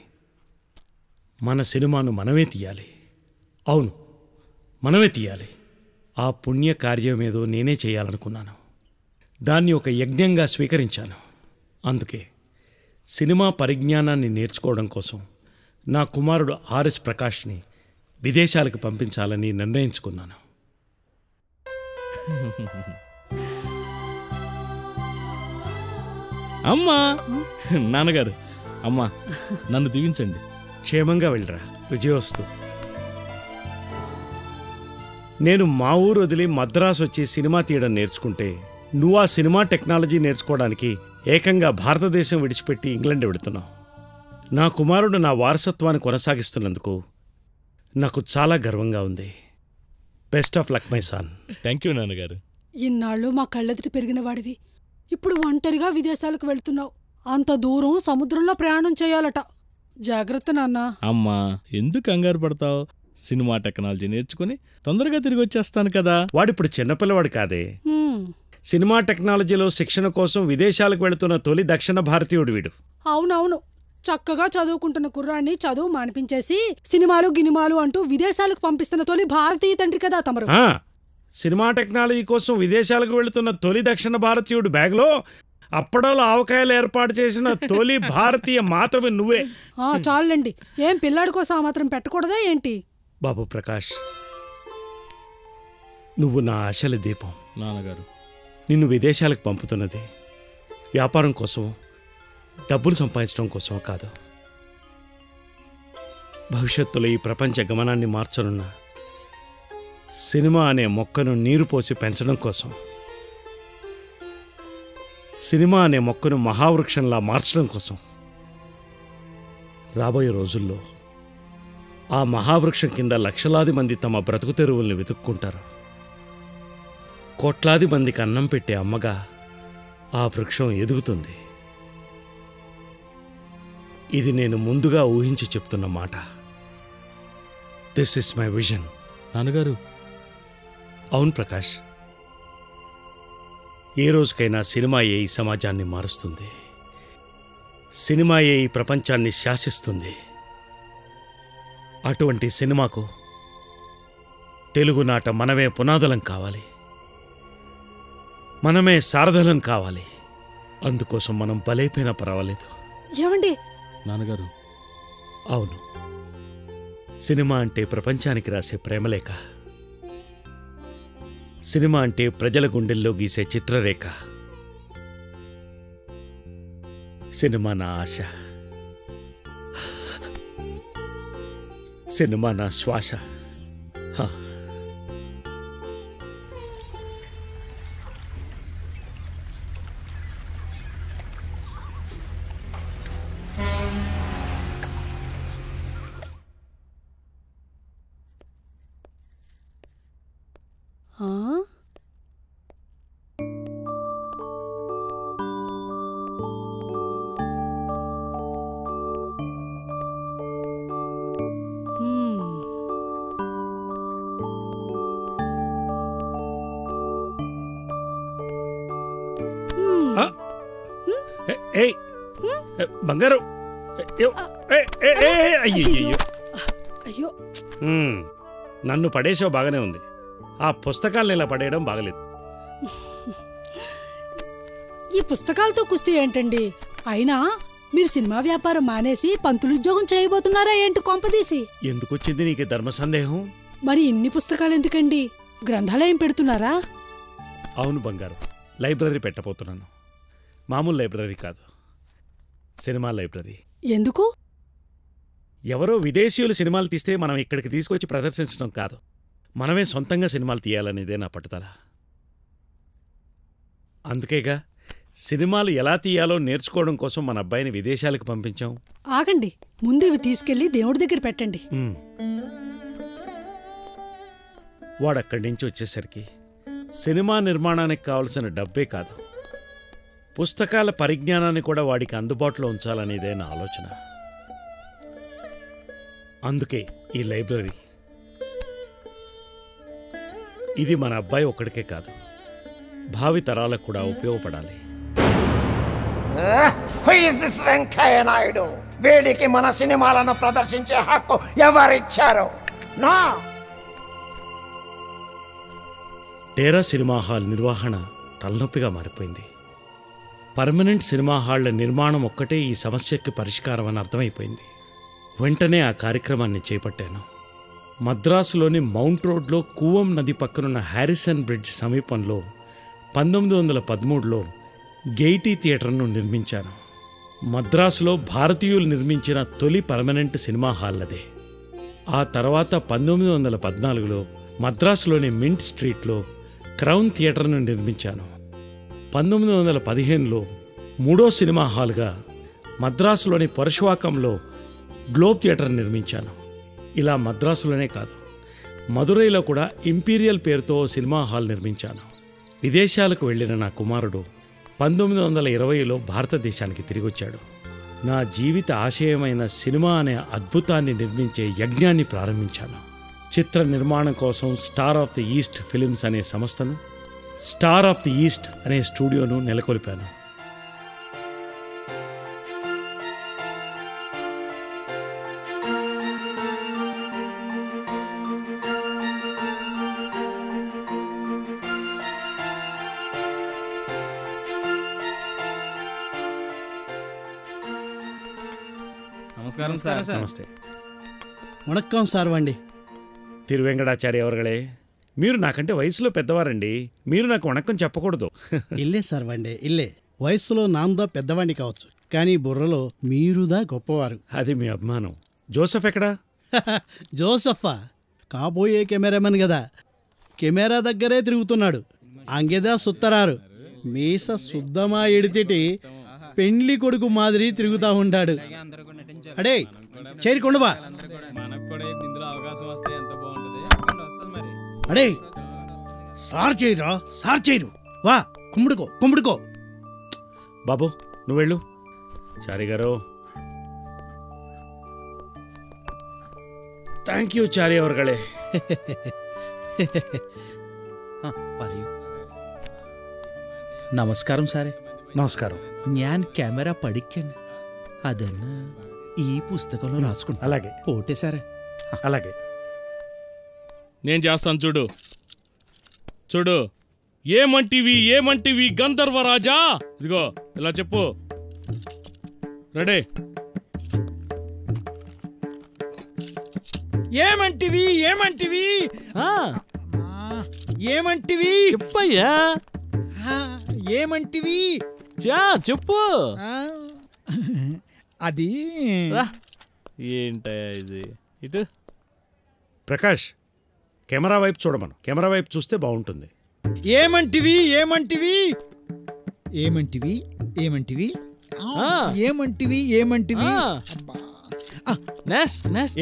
మన సినిమాను మనమే తీయాలి. అవును, మనమే తీయాలి. ఆ పుణ్య కార్యమేదో నేనే చేయాలనుకున్నాను. దాన్ని ఒక యజ్ఞంగా స్వీకరించాను. అందుకే సినిమా పరిజ్ఞానాన్ని నేర్చుకోవడం కోసం నా కుమారుడు ఆర్ఎస్ ప్రకాష్ని విదేశాలకు పంపించాలని నిర్ణయించుకున్నాను. అమ్మా, నాన్నగారు, అమ్మా, నన్ను దీవించండి. క్షేమంగా వెళ్ళరా, విజయోస్తు. నేను మా ఊరు వదిలి మద్రాసు వచ్చి సినిమా తీయడం నేర్చుకుంటే, నువ్వు ఆ సినిమా టెక్నాలజీ నేర్చుకోవడానికి ఏకంగా భారతదేశం విడిచిపెట్టి ఇంగ్లాండ్ వెడుతున్నావు. నా కుమారుడు నా వారసత్వాన్ని కొనసాగిస్తున్నందుకు నాకు చాలా గర్వంగా ఉంది. Best of luck my son. Thank you నాన్నగారు. ఇన్నాళ్ళు మా కళ్ళెదుటి పెరిగిన వాడివి, ఇప్పుడు ఒంటరిగా విదేశాలకు వెళ్తున్నావు. అంత దూరం సముద్రంలో ప్రయాణం చేయాలట. జాగ్రత్త నాన్న. అమ్మా, ఎందుకు కంగారు పడతావు? సినిమా టెక్నాలజీ నేర్చుకుని తొందరగా తిరిగి వచ్చేస్తాను కదా. వాడిప్పుడు చిన్నపిల్లవాడు కాదే. సినిమా టెక్నాలజీలో శిక్షణ కోసం విదేశాలకు వెళుతున్న తొలి దక్షిణ భారతీయుడు వీడు. అవునవును, చక్కగా చదువుకుంటున్న కుర్రాన్ని చదువు మానిపించేసి సినిమాలు గినిమాలు అంటూ విదేశాలకు పంపిస్తున్న తొలి భారతీయ తండ్రి కదా తమరు. సినిమా టెక్నాలజీ కోసం విదేశాలకు వెళుతున్న తొలి దక్షిణ భారతీయుడు బ్యాగ్లో అప్పడంలో ఆవకాయలు ఏర్పాటు చేసిన తొలి భారతీయ మాతవి నువ్వే. చాలండి, ఏం పిల్లాడి కోసం ఆ మాత్రం పెట్టకూడదా ఏంటి? బాబు ప్రకాష్, నువ్వు నా ఆశల దీపం. నాన్నగారు, నిన్ను విదేశాలకు పంపుతున్నది వ్యాపారం కోసం, డబ్బులు సంపాదించడం కోసం కాదు. భవిష్యత్తులో ఈ ప్రపంచ గమనాన్ని మార్చనున్న సినిమా అనే మొక్కను నీరు పోసి పెంచడం కోసం, సినిమా అనే మొక్కను మహావృక్షంలా మార్చడం కోసం. రాబోయే రోజుల్లో ఆ మహావృక్షం కింద లక్షలాది మంది తమ బ్రతుకు తెరువుల్ని వెతుక్కుంటారు. కోట్లాది మందికి అన్నం పెట్టే అమ్మగా ఆ వృక్షం ఎదుగుతుంది. ఇది నేను ముందుగా ఊహించి చెప్తున్న మాట. This is my vision. నాన్నగారు. అవును ప్రకాష్, ఏ రోజుకైనా సినిమాయే ఈ సమాజాన్ని మారుస్తుంది. సినిమాయే ఈ ప్రపంచాన్ని శాసిస్తుంది. అటువంటి సినిమాకు తెలుగునాట మనమే పునాదులం కావాలి, మనమే సారథులం కావాలి. అందుకోసం మనం బలైపోయినా పర్వాలేదు. ఏమండి నాన్నగారు? అవును, సినిమా అంటే ప్రపంచానికి రాసే ప్రేమలేఖ. సినిమా అంటే ప్రజల గుండెల్లో గీసే చిత్రరేఖ. సినిమా నా ఆశ, సినిమా నా శ్వాస. బంగారు, అయ్యో, నన్ను పడేసావు బాగానే ఉంది, ఆ పుస్తకాలను ఇలా పడేయడం బాగలేదు. ఈ పుస్తకాలతో కుస్తీ ఏంటండి? అయినా మీరు సినిమా వ్యాపారం మానేసి పంతులు ఉద్యోగం చేయబోతున్నారా ఏంటి కొంపదీసి? ఎందుకొచ్చింది నీకు ధర్మ సందేహం? మరి ఇన్ని పుస్తకాలు ఎందుకండి? గ్రంథాలయం పెడుతున్నారా? అవును బంగారు, లైబ్రరీ పెట్టబోతున్నాను. మామూలు లైబ్రరీ కాదు, సినిమా లైబ్రరీ. ఎందుకు? ఎవరో విదేశీయులు సినిమాలు తీస్తే మనం ఇక్కడికి తీసుకొచ్చి ప్రదర్శించడం కాదు, మనమే సొంతంగా సినిమాలు తీయాలనేదే నా పట్టుదల. అందుకేగా సినిమాలు ఎలా తీయాలో నేర్చుకోవడం కోసం మన అబ్బాయిని విదేశాలకు పంపించాం. ఆగండి, ముందు ఇవి తీసుకెళ్లి దేవుడి దగ్గర పెట్టండి. వాడక్కడి నుంచి వచ్చేసరికి సినిమా నిర్మాణానికి కావలసిన డబ్బే కాదు, పుస్తకాల పరిజ్ఞానాన్ని కూడా వాడికి అందుబాటులో ఉంచాలనేదే నా ఆలోచన. అందుకే ఈ లైబ్రరీ. ఇది మన అబ్బాయి ఒక్కడికే కాదు, భావి తరాలకు కూడా ఉపయోగపడాలి. వెంకయ్య నాయుడు, వీడికి మన సినిమాలను ప్రదర్శించే హక్కు ఎవరిచ్చారు? నా టేరా సినిమా హాల్ నిర్వహణ తలనొప్పిగా మారిపోయింది. పర్మనెంట్ సినిమా హాళ్ల నిర్మాణం ఒక్కటే ఈ సమస్యకి పరిష్కారం అని అర్థమైపోయింది. వెంటనే ఆ కార్యక్రమాన్ని చేపట్టాను. మద్రాసులోని మౌంట్ రోడ్లో కూవం నది పక్కనున్న హ్యారిసన్ బ్రిడ్జ్ సమీపంలో 1913లో గెయిటీ థియేటర్ను నిర్మించాను. మద్రాసులో భారతీయులు నిర్మించిన తొలి పర్మనెంట్ సినిమా హాల్ అదే. ఆ తర్వాత 1914లో మద్రాసులోని మింట్ స్ట్రీట్లో క్రౌన్ థియేటర్ను నిర్మించాను. 1915లో మూడో సినిమా హాల్గా మద్రాసులోని పరశువాకంలో గ్లోబ్ థియేటర్ నిర్మించాను. ఇలా మద్రాసులోనే కాదు, మదురైలో కూడా ఇంపీరియల్ పేరుతో సినిమా హాల్ నిర్మించాను. విదేశాలకు వెళ్ళిన నా కుమారుడు 1920లో భారతదేశానికి తిరిగొచ్చాడు. నా జీవిత ఆశయమైన సినిమా అనే అద్భుతాన్ని నిర్మించే యజ్ఞాన్ని ప్రారంభించాను. చిత్ర నిర్మాణం కోసం star of the east films అనే సంస్థను, స్టార్ ఆఫ్ ది ఈస్ట్ అనే స్టూడియోను నెలకొల్పాను. నమస్కారం సార్. నమస్తే. వణక్కం సార్ వండి. తిరువెంకటాచార్య అవர்களே, మీరు నాకంటే వయసులో పెద్దవారండి, మీరు నాకు వణక్కం చెప్పకూడదు. ఇల్లే సార్ వండే, ఇల్లే. వయస్సులో నాందా పెద్దవాణ్ణి కావచ్చు, కానీ బుర్రలో మీరుదా గొప్పవారు. అది మీ అభిమానం. జోసెఫ్ ఎక్కడా? జోసఫా? కాబోయే కెమెరామెన్ కదా, కెమెరా దగ్గరే తిరుగుతున్నాడు. అంగెదా సుత్తరారు, మీస శుద్ధమా ఎడితిటి పెండ్లి కొడుకు మాదిరి తిరుగుతా ఉంటాడు. అడే చేరికొండవా, అడే సార్ చేయరా, సార్ చేయరు, వా కుమ్ముడుకో కుమ్ముడుకో. బాబు నువ్వు వెళ్ళు. చారి గారు. థ్యాంక్ యూ చారి అవர்களே. നമസ്കാരം സാറേ. నమస్కారం. ഞാൻ కెమెరా പഠിക്കാൻ అదన్నా ఈ పుస్తకంలో రాసుకుంటా. అలాగే. పోటే సారే. అలాగే. నేను చేస్తాను చూడు. చూడు, ఏమంటివి గంధర్వరాజా. ఇదిగో ఇలా చెప్పు. రెడీ? ఏమంటివి ఏమంటివి చెప్పయ్యా ఏమంటివి చెప్పు అది ఏంటయ్యా ఇది ఇటు ప్రకాష్ కెమెరా వైపు చూడమను. కెమెరా వైపు చూస్తే బాగుంటుంది. ఏమంటివి ఏమంటివి ఏమంటివి ఏమంటివి ఏమంటివి ఏమంటివి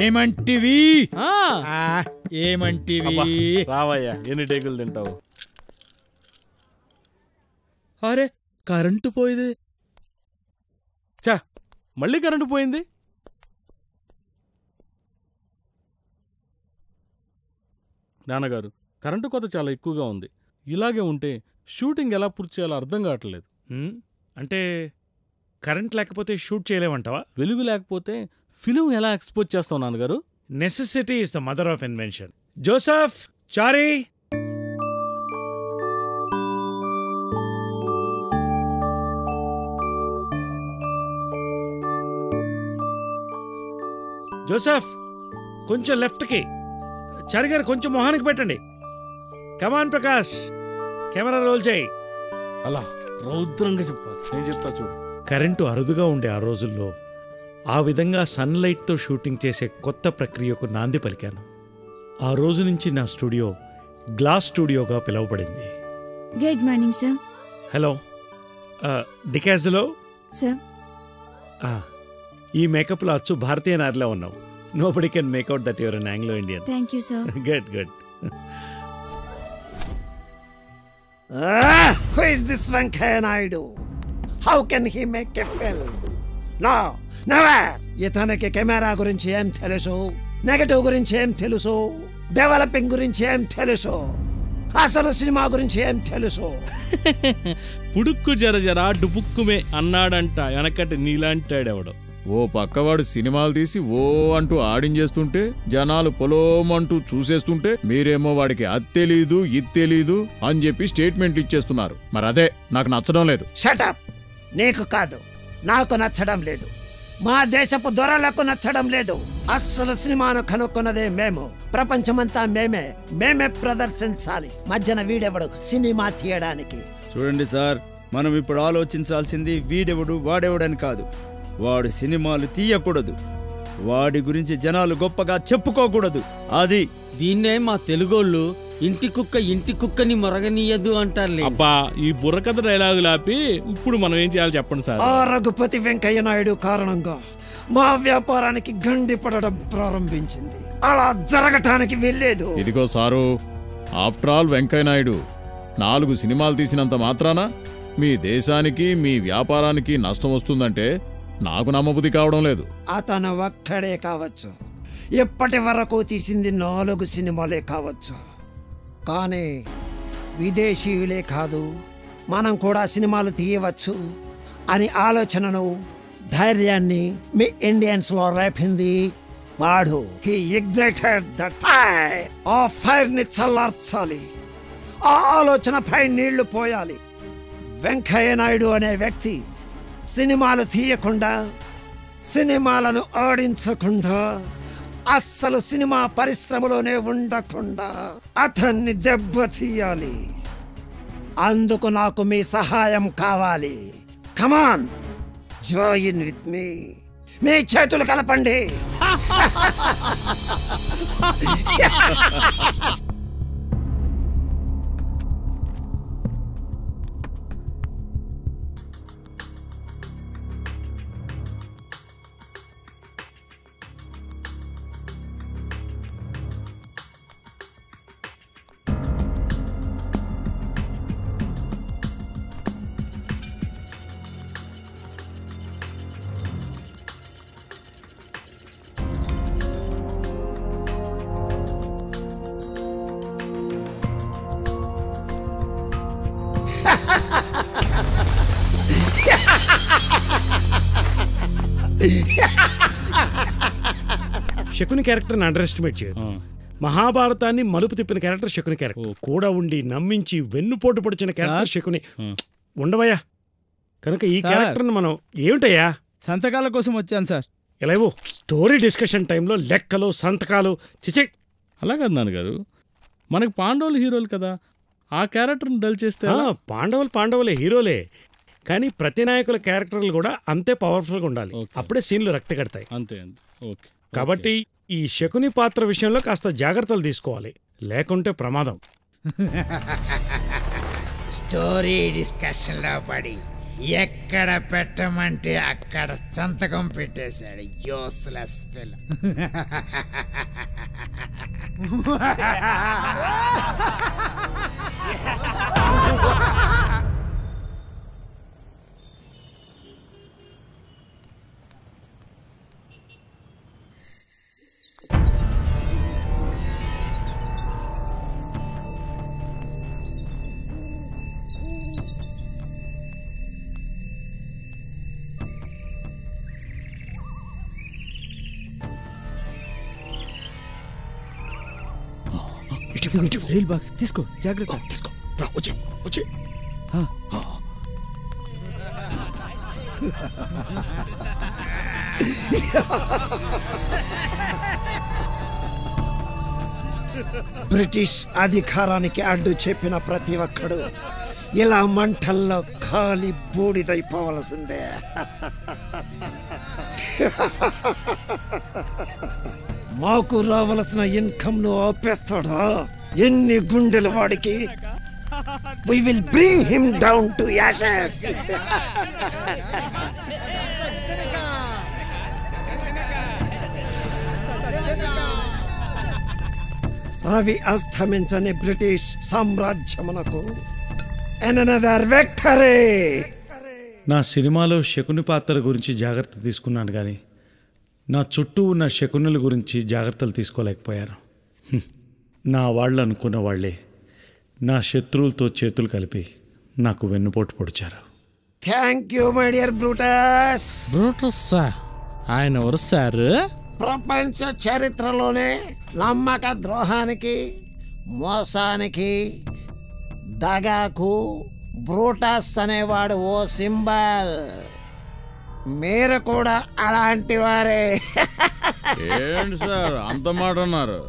ఏమంటివి ఏమంటివి రావయ్యా, ఎన్ని టేకులు తింటావు? అరే కరెంటు పోయింది. చా మళ్ళీ కరెంటు పోయింది. నాన్నగారు, కరెంటు కొత్త చాలా ఎక్కువగా ఉంది. ఇలాగే ఉంటే షూటింగ్ ఎలా పూర్తి చేయాలో అర్థం కావట్లేదు. అంటే కరెంట్ లేకపోతే షూట్ చేయలేమంటావా? వెలుగు లేకపోతే ఫిలిం ఎలా ఎక్స్పోజ్ చేస్తావు నాన్నగారు? Necessity is the mother of invention. Joseph, Chari, Joseph కొంచెం లెఫ్ట్కి, చారీ గారు కొంచెం మొహానికి పెట్టండి. కమాన్ ప్రకాష్, కెమెరా రోల్ చేయి. అలా రౌద్రంగా చెప్పాలి. నేను చెప్తా చూడు. కరెంటు అరుదుగా ఉండే ఆ రోజుల్లో ఆ విధంగా సన్లైట్తో షూటింగ్ చేసే కొత్త ప్రక్రియకు నాంది పలికాను. ఆ రోజు నుంచి నా స్టూడియో గ్లాస్ స్టూడియోగా పిలువబడింది. Good morning sir. హలో, డికాజ్లో సార్. ఈ మేకప్లో అచ్చు భారతీయ నారిలో ఉన్నావు. Nobody can make out that your an Anglo Indian. Thank you sir. Good good. Who is this Venkaya Naidu? How can he make a film? No, never. ఇతనికి camera గురించి ఏం తెలుసు, నెగటివ్ గురించి ఏం తెలుసు, డెవలపింగ్ గురించి ఏం తెలుసు, అసలు సినిమా గురించి ఏం తెలుసు? పుడుక్కు జర జరా డుబుక్కుమే అన్నాడంట వెనకటి నీలాంటాడెవడో. ఓ పక్కవాడు సినిమాలు తీసి ఓ అంటూ ఆడించేస్తుంటే జనాలు పొలోమంటూ చూసేస్తుంటే మీరేమో వాడికి అది తెలీదు ఇది తెలీదు అని చెప్పి స్టేట్మెంట్లు ఇచ్చేస్తున్నారు. మరి అదే నాకు నచ్చడం లేదు. షటప్. నీకు కాదు, నాకు నచ్చడం లేదు. మా దేశపు దొరలకు నచ్చడం లేదు. అస్సలు సినిమాను కనుక్కున్నదే మేము. ప్రపంచమంతా మేమే ప్రదర్శించాలి. మధ్యన వీడెవడు సినిమా తీయడానికి? చూడండి సార్, మనం ఇప్పుడు ఆలోచించాల్సింది వీడెవడు వాడెవడని కాదు. వాడు సినిమాలు తీయకూడదు, వాడి గురించి జనాలు గొప్పగా చెప్పుకోకూడదు. అది దీన్నే మా తెలుగోళ్ళు ఇంటి కుక్కని మొరగనీయదు అంటారులే. అబ్బా, ఈ బుర్రకథ డైలాగులు ఆపి ఇప్పుడు మనం ఏం చేయాలి చెప్పండి సార్. ఆ రఘుపతి వెంకయ్య నాయుడు కారణంగా మా వ్యాపారానికి గండి పడడం ప్రారంభించింది. అలా జరగటానికి వెళ్ళలేదు. ఇదిగో sir, after all Venkaiah Naidu 4 సినిమాలు తీసినంత మాత్రాన మీ దేశానికి మీ వ్యాపారానికి నష్టం వస్తుందంటే నాకు నమ్మబుద్ధి కావడం లేదు. అతను ఒక్కడే కావచ్చు, ఇప్పటి వరకు తీసింది 4 సినిమాలే కావచ్చు, కానీ విదేశీయులే కాదు మనం కూడా సినిమాలు తీయవచ్చు అని ఆలోచనను, ధైర్యాన్ని మీ ఇండియన్స్లో రేపింది వాడు. He ignited that fire. ఆ ఫైర్ని చల్లార్చాలి, ఆ ఆలోచనపై నీళ్లు పోయాలి. వెంకయ్య నాయుడు అనే వ్యక్తి సినిమాలు తీయకుండా, సినిమాలను ఆడించకుండా, అస్సలు సినిమా పరిశ్రమలోనే ఉండకుండా అతన్ని దెబ్బతీయాలి. అందుకు నాకు మీ సహాయం కావాలి. కమాన్, జాయిన్ విత్ మీ. మీ చేతులు కలపండి. శకుని క్యారెక్టర్ని అండర్ ఎస్టిమేట్ చేయదు. మహాభారతాన్ని మలుపు తిప్పిన క్యారెక్టర్ శకుని క్యారెక్టర్. కూడా ఉండి నమ్మించి వెన్నుపోటు పొడిచిన క్యారెక్టర్ శకుని. ఉండవయ్యా, కనుక ఈ క్యారెక్టర్ని మనం ఏమిటయ్యా సంతకాల కోసం వచ్చాను సార్. ఎలాగో స్టోరీ డిస్కషన్ టైంలో లెక్కలు సంతకాలు చిచే. అలా కాదు నాన్నగారు, మనకు పాండవులు హీరోలు కదా, ఆ క్యారెక్టర్ని డల్ చేస్తే ఎలా? పాండవులే హీరోలే, కానీ ప్రతి నాయకుల క్యారెక్టర్లు కూడా అంతే పవర్ఫుల్గా ఉండాలి. అప్పుడే సీన్లు రక్తి కడతాయి. అంతే ఓకే. కాబట్టి ఈ శకుని పాత్ర విషయంలో కాస్త జాగ్రత్తలు తీసుకోవాలి, లేకుంటే ప్రమాదం. స్టోరీ డిస్కషన్లో పడి ఎక్కడ పెట్టమంటే అక్కడ సంతకం పెట్టేశాడు. Useless film. రైల్ బాక్స్ తీసుకో, జాగ్రత్త తీసుకో. రా వచ్చే వచ్చే. బ్రిటిష్ అధికారానికి అడ్డు చెప్పిన ప్రతి ఒక్కడు ఇలా మంటల్లో ఖాళీ బూడిదైపోవలసిందే. మాకు రావలసిన ఇన్కమ్ ను ఆపేస్తాడా? ఎన్ని గుండెలు వాడికి! We will bring him down to ashes. రవి అస్తమించని బ్రిటిష్ సామ్రాజ్యమునకు another victory. నా సినిమాలో శకుని పాత్ర గురించి జాగ్రత్త తీసుకున్నాను, కానీ నా చుట్టూ ఉన్న శకునుల గురించి జాగ్రత్తలు తీసుకోలేకపోయాను. నా వాళ్ళు అనుకున్న వాళ్లే నా శత్రువులతో చేతులు కలిపి నాకు వెన్నుపోటు పొడిచారు. Thank you my dear Brutus. Brutus ఆయన ఎవరు సార్? ప్రపంచ చరిత్రలోనే నమ్మక ద్రోహానికి, మోసానికి, దగాకు బ్రూటస్ అనేవాడు ఓ సింబల్. మీరు కూడా అలాంటి వారే. ఏంటి సార్ అంత మాట అన్నారు?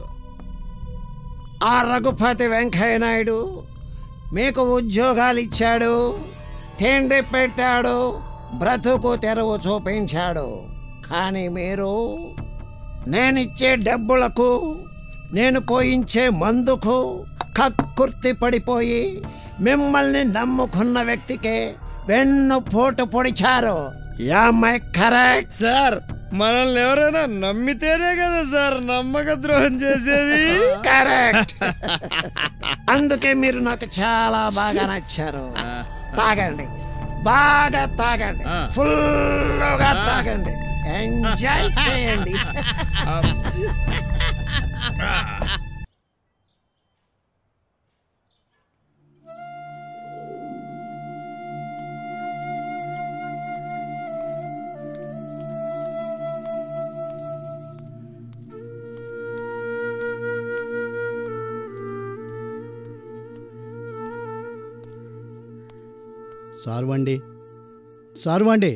ఆ రఘుపతి వెంకయ్య నాయుడు మీకు ఉద్యోగాలు ఇచ్చాడు, తిండి పెట్టాడు, బ్రతుకు తెరువు చూపించాడు. కానీ మీరు నేనిచ్చే డబ్బులకు, నేను పోయించే మందుకు కక్కుర్తి పడిపోయి మిమ్మల్ని నమ్ముకున్న వ్యక్తికే వెన్ను పోటు పొడిచారు. Correct sir? మనల్ని ఎవరైనా నమ్మితేనే కదా సార్ నమ్మక ద్రోహం చేసేది. కరెక్ట్. అందుకే మీరు నాకు చాలా బాగా నచ్చారు. తాగండి, బాగా తాగండి, ఫుల్గా తాగండి, ఎంజాయ్ చేయండి. సార్వండి, సార్వండి.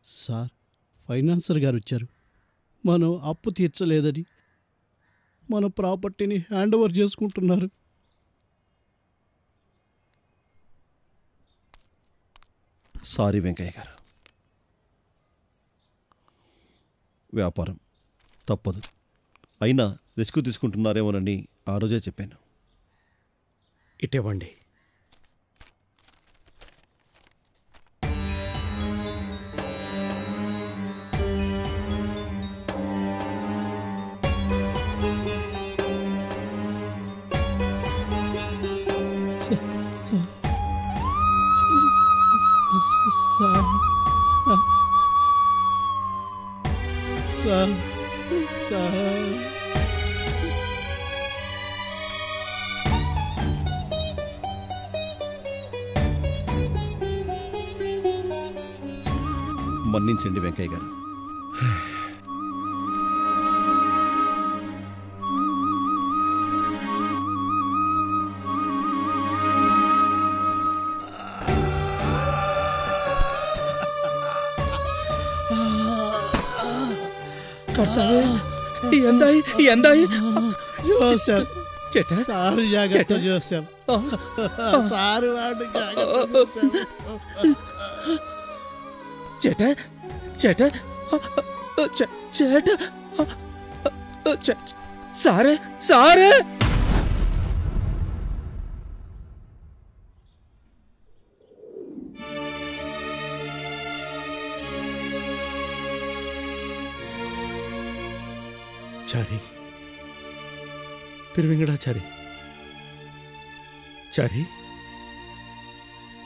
సార్, ఫైనాన్సర్ గారు వచ్చారు. మనం అప్పు తీర్చలేదని మన ప్రాపర్టీని హ్యాండ్ ఓవర్ చేసుకుంటున్నారు. సారీ వెంకయ్య గారు, వ్యాపారం తప్పదు. అయినా రిస్క్ తీసుకుంటున్నారేమోనని ఆ రోజే చెప్పాను. ఇటివ్వండి. మన్నించండి వెంకయ్య గారు. കർത്താവേ എന്തായി എന്തായി ജോസഫ് సారు జాగ్రత్త జోసెఫ్. సారు వాడు జాగ్రత్త సారే సారే చారి, తిరువింగడా చారి, చారి,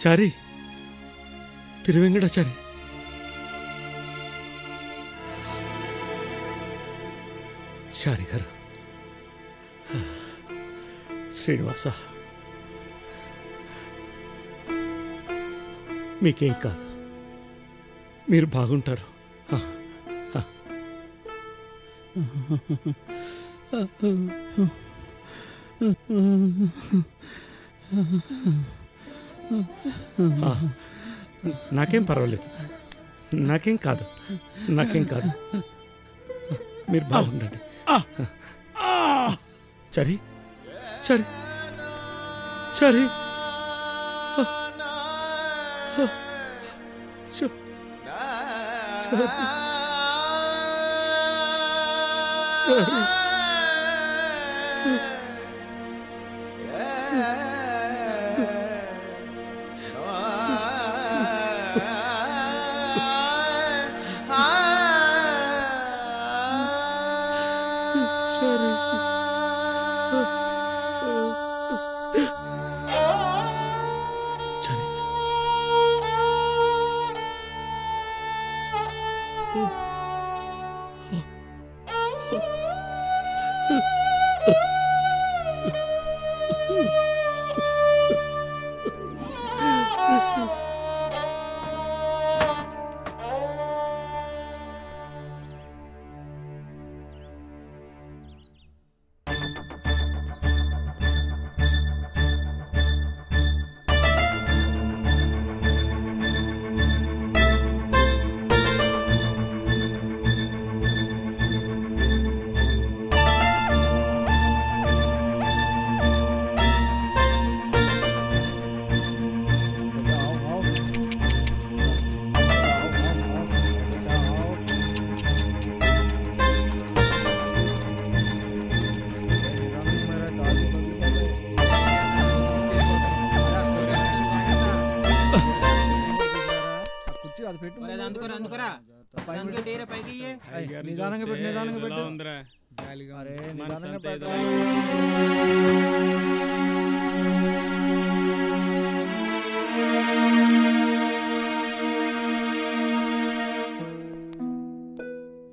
చారి, తిరువింగడా చారి. చారి గారు, శ్రీనివాస, మీకేం కాదు, మీరు బాగుంటారు. నాకేం పర్వాలేదు, నాకేం కాదు, నాకేం కాదు, మీరు బాగుండండి. చరి చరి చరి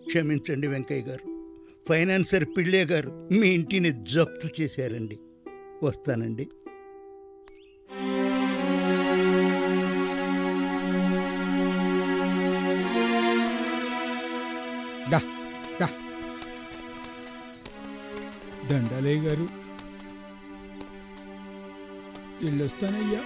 క్షమించండి వెంకయ్య గారు, ఫైనాన్సర్ పిళ్ళే గారు మీ ఇంటిని జప్తు చేశారండి. వస్తానండి. దండాలయ్య గారు, వెళ్ళొస్తానయ్యా.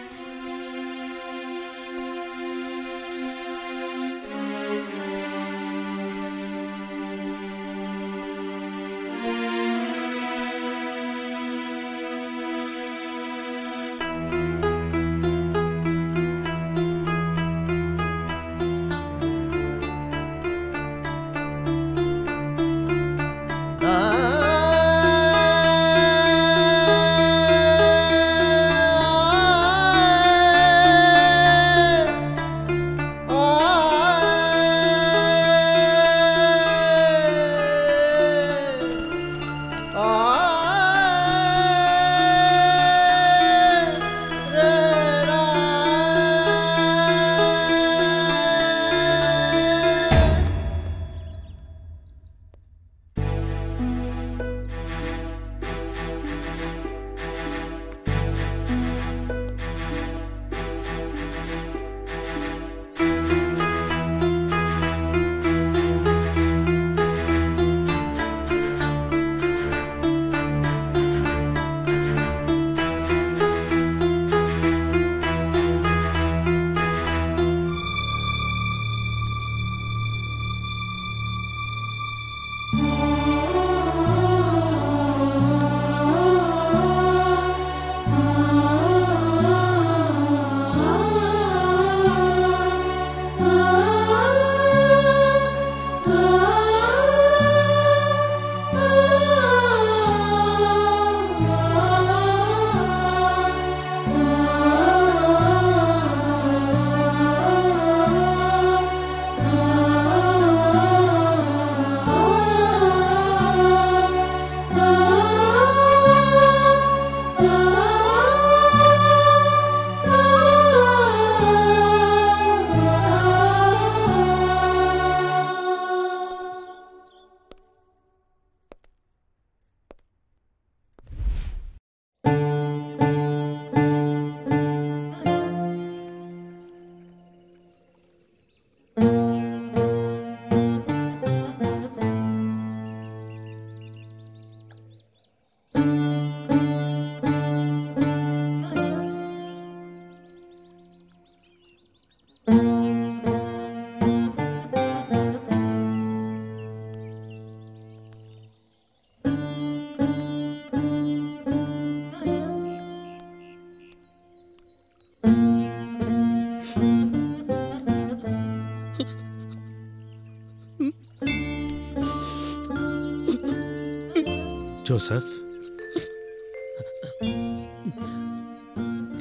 జోసెఫ్,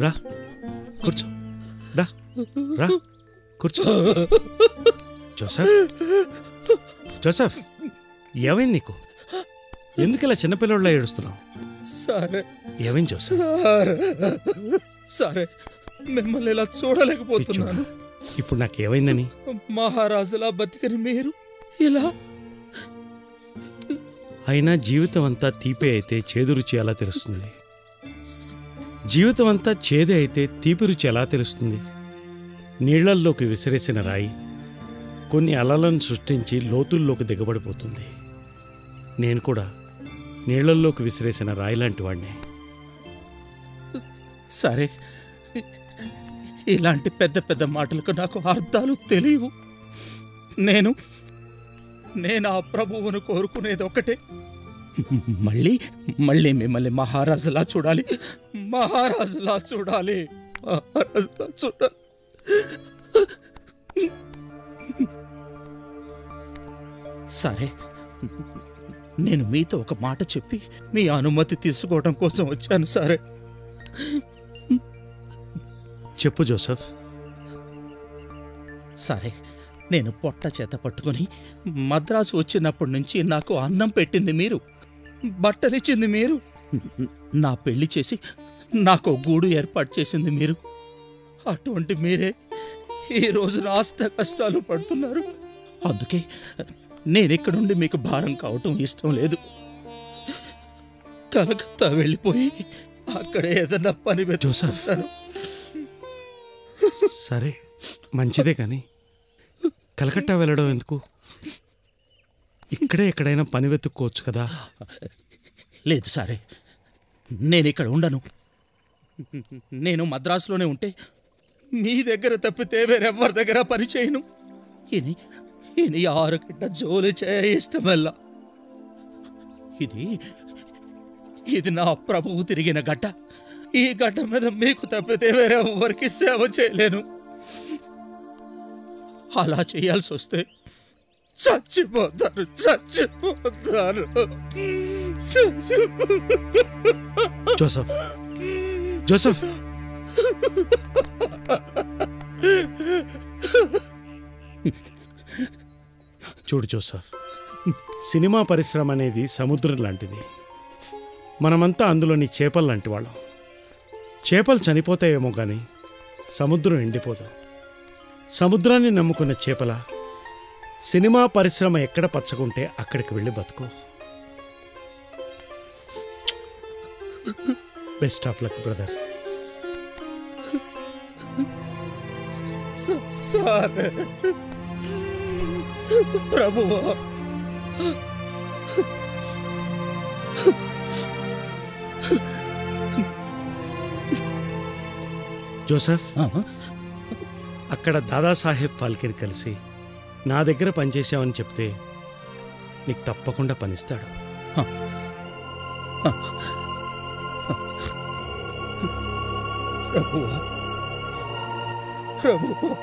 రా కూర్చో. రా రా కూర్చో. జోసెఫ్, జోసెఫ్, ఏమైంది నీకు? ఎందుకు ఇలా చిన్నపిల్లల్లో ఏడుస్తున్నావు? సరే ఏమైంది జోసెఫ్? సరే మిమ్మల్ని ఇలా చూడలేకపోతున్నాను. ఇప్పుడు నాకేమైందని? మహారాజులా బతికని మీరు ఇలా. అయినా జీవితం అంతా తీపే అయితే చేదు రుచి ఎలా తెలుస్తుంది? జీవితం అంతా చేదే అయితే తీపి రుచి ఎలా తెలుస్తుంది? నీళ్లల్లోకి విసిరేసిన రాయి కొన్ని అలలను సృష్టించి లోతుల్లోకి దిగబడిపోతుంది. నేను కూడా నీళ్లల్లోకి విసిరేసిన రాయి లాంటి వాడిని. సరే, ఇలాంటి పెద్ద పెద్ద మాటలకు నాకు అర్థాలు తెలియవు. నేను ఆ ప్రభువును కోరుకునేది ఒకటే, మళ్ళీ మళ్ళీ మిమ్మల్ని మహారాజులా చూడాలి, మహారాజులా చూడాలి, మహారాజులా చూడాలి. సరే, నేను మీతో ఒక మాట చెప్పి మీ అనుమతి తీసుకోవడం కోసం వచ్చాను. సరే చెప్పు జోసెఫ్. సరే, నేను పొట్ట చేత పట్టుకొని మద్రాసు వచ్చినప్పటి నుంచి నాకు అన్నం పెట్టింది మీరు, బట్టలిచ్చింది మీరు, నా పెళ్లి చేసి నాకు గూడు ఏర్పాటు చేసింది మీరు. అటువంటి మీరే ఈ రోజు నాస్త కష్టాలు పడుతున్నారు. అందుకే నేనిక్కడుండి మీకు భారం కావటం ఇష్టం లేదు. కలకత్తా వెళ్ళిపోయి అక్కడ ఏదన్నా పని జోసెఫ్, సరే మంచిదే కానీ కలకత్తా వెళ్ళడం ఎందుకు? ఇక్కడే ఎక్కడైనా పని వెతుక్కోవచ్చు కదా. లేదు సరే, నేను ఇక్కడ ఉండను. నేను మద్రాసులోనే ఉంటే మీ దగ్గర తప్పితే వేరెవ్వరి దగ్గర పని చేయను. ఇని 6 గంట జోలి చేయ ఇష్టమల్ల. ఇది నా ప్రభువు తిరిగిన గడ్డ. ఈ గడ్డ మీద మీకు తప్పితే వేరెవ్వరికి సేవ చేయలేను. అలా చేయాల్సి వస్తే చచ్చిపోతారు. జోసెఫ్, జోసెఫ్, చూడు జోసెఫ్, సినిమా పరిశ్రమ అనేది సముద్రం లాంటిది. మనమంతా అందులోని చేపలు లాంటి వాళ్ళం. చేపలు చనిపోతాయేమో కానీ సముద్రం ఎండిపోతాం. సముద్రాన్ని నమ్ముకున్న చేపల సినిమా పరిశ్రమ ఎక్కడ పచ్చకుంటే అక్కడికి వెళ్ళి బతుకో. Best of luck brother. ప్రభువా, జోసెఫ్, అక్కడ దాదాసాహెబ్ ఫాల్కే కలిసి నా దగ్గర పనిచేసావని చెప్తే నీకు తప్పకుండా పనిస్తాడు. ప్రభువా, ప్రభువా.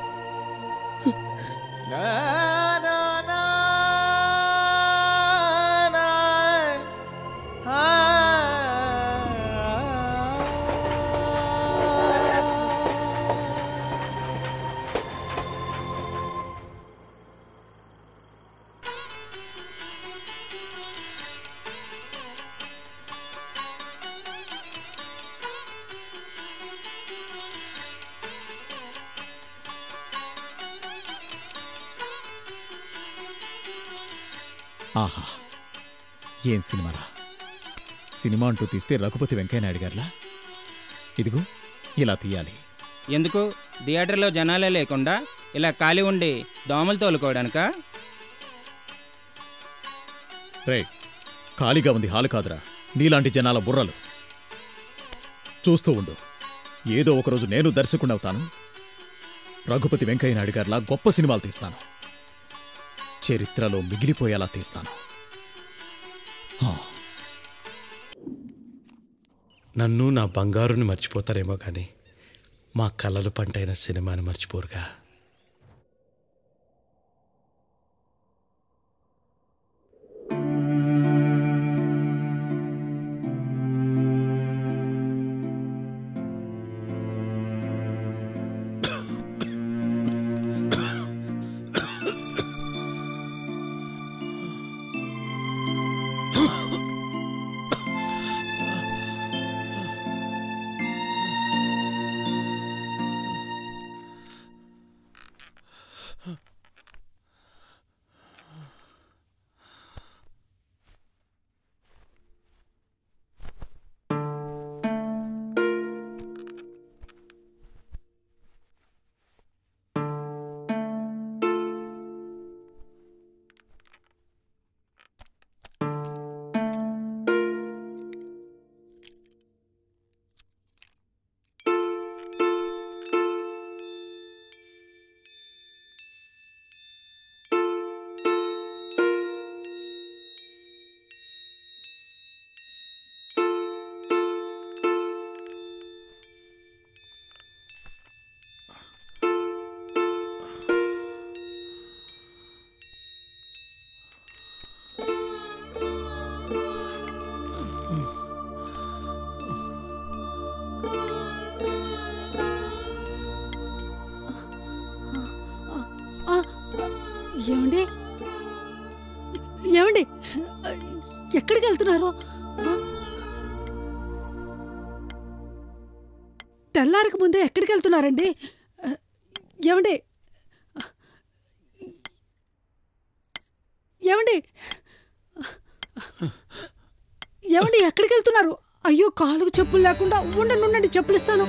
ఆహా, ఏం సినిమారా! సినిమా అంటూ తీస్తే రఘుపతి వెంకయ్యనాయుడు గారిలా. ఇదిగో ఇలా తీయాలి. ఎందుకు? థియేటర్లో జనాలే లేకుండా ఇలా ఖాళీ ఉండి దోమలు తోలుకోవడానికా? రే, ఖాళీగా ఉంది హాలు కాదురా, నీలాంటి జనాల బుర్రలు. చూస్తూ ఉండు, ఏదో ఒకరోజు నేను దర్శకుడవుతాను. రఘుపతి వెంకయ్యనాయుడు గారిలా గొప్ప సినిమాలు తీస్తాను. చరిత్రలో మిగిలిపోయేలా తీస్తాను. నన్ను నా బంగారుని మర్చిపోతారేమో కానీ మా కలలు పంటైన సినిమాని మర్చిపోరుగా. ఏమండి ఏమండి ఎక్కడికి వెళ్తున్నారు? తెల్లారికి ముందే ఎక్కడికి వెళ్తున్నారండి? ఏమండి ఏమండి ఏమండి ఎక్కడికి వెళ్తున్నారు? అయ్యో కాలుకు చెప్పులు లేకుండా ఉండండి చెప్పులు ఇస్తాను.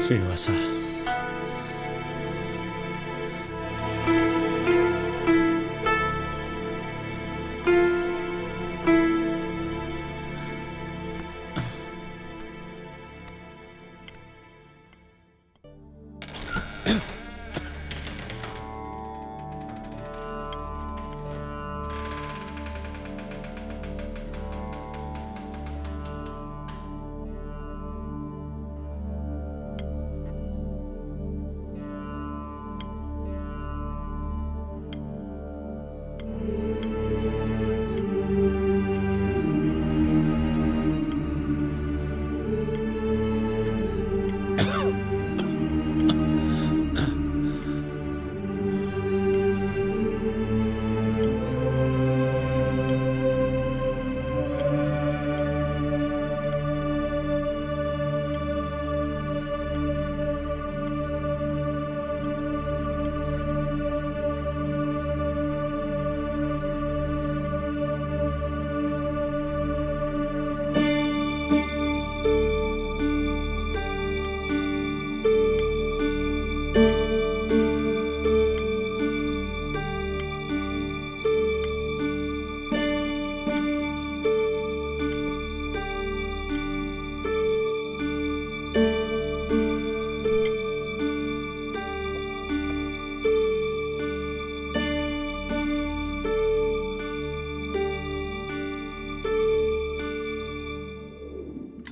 శ్రీనివాస,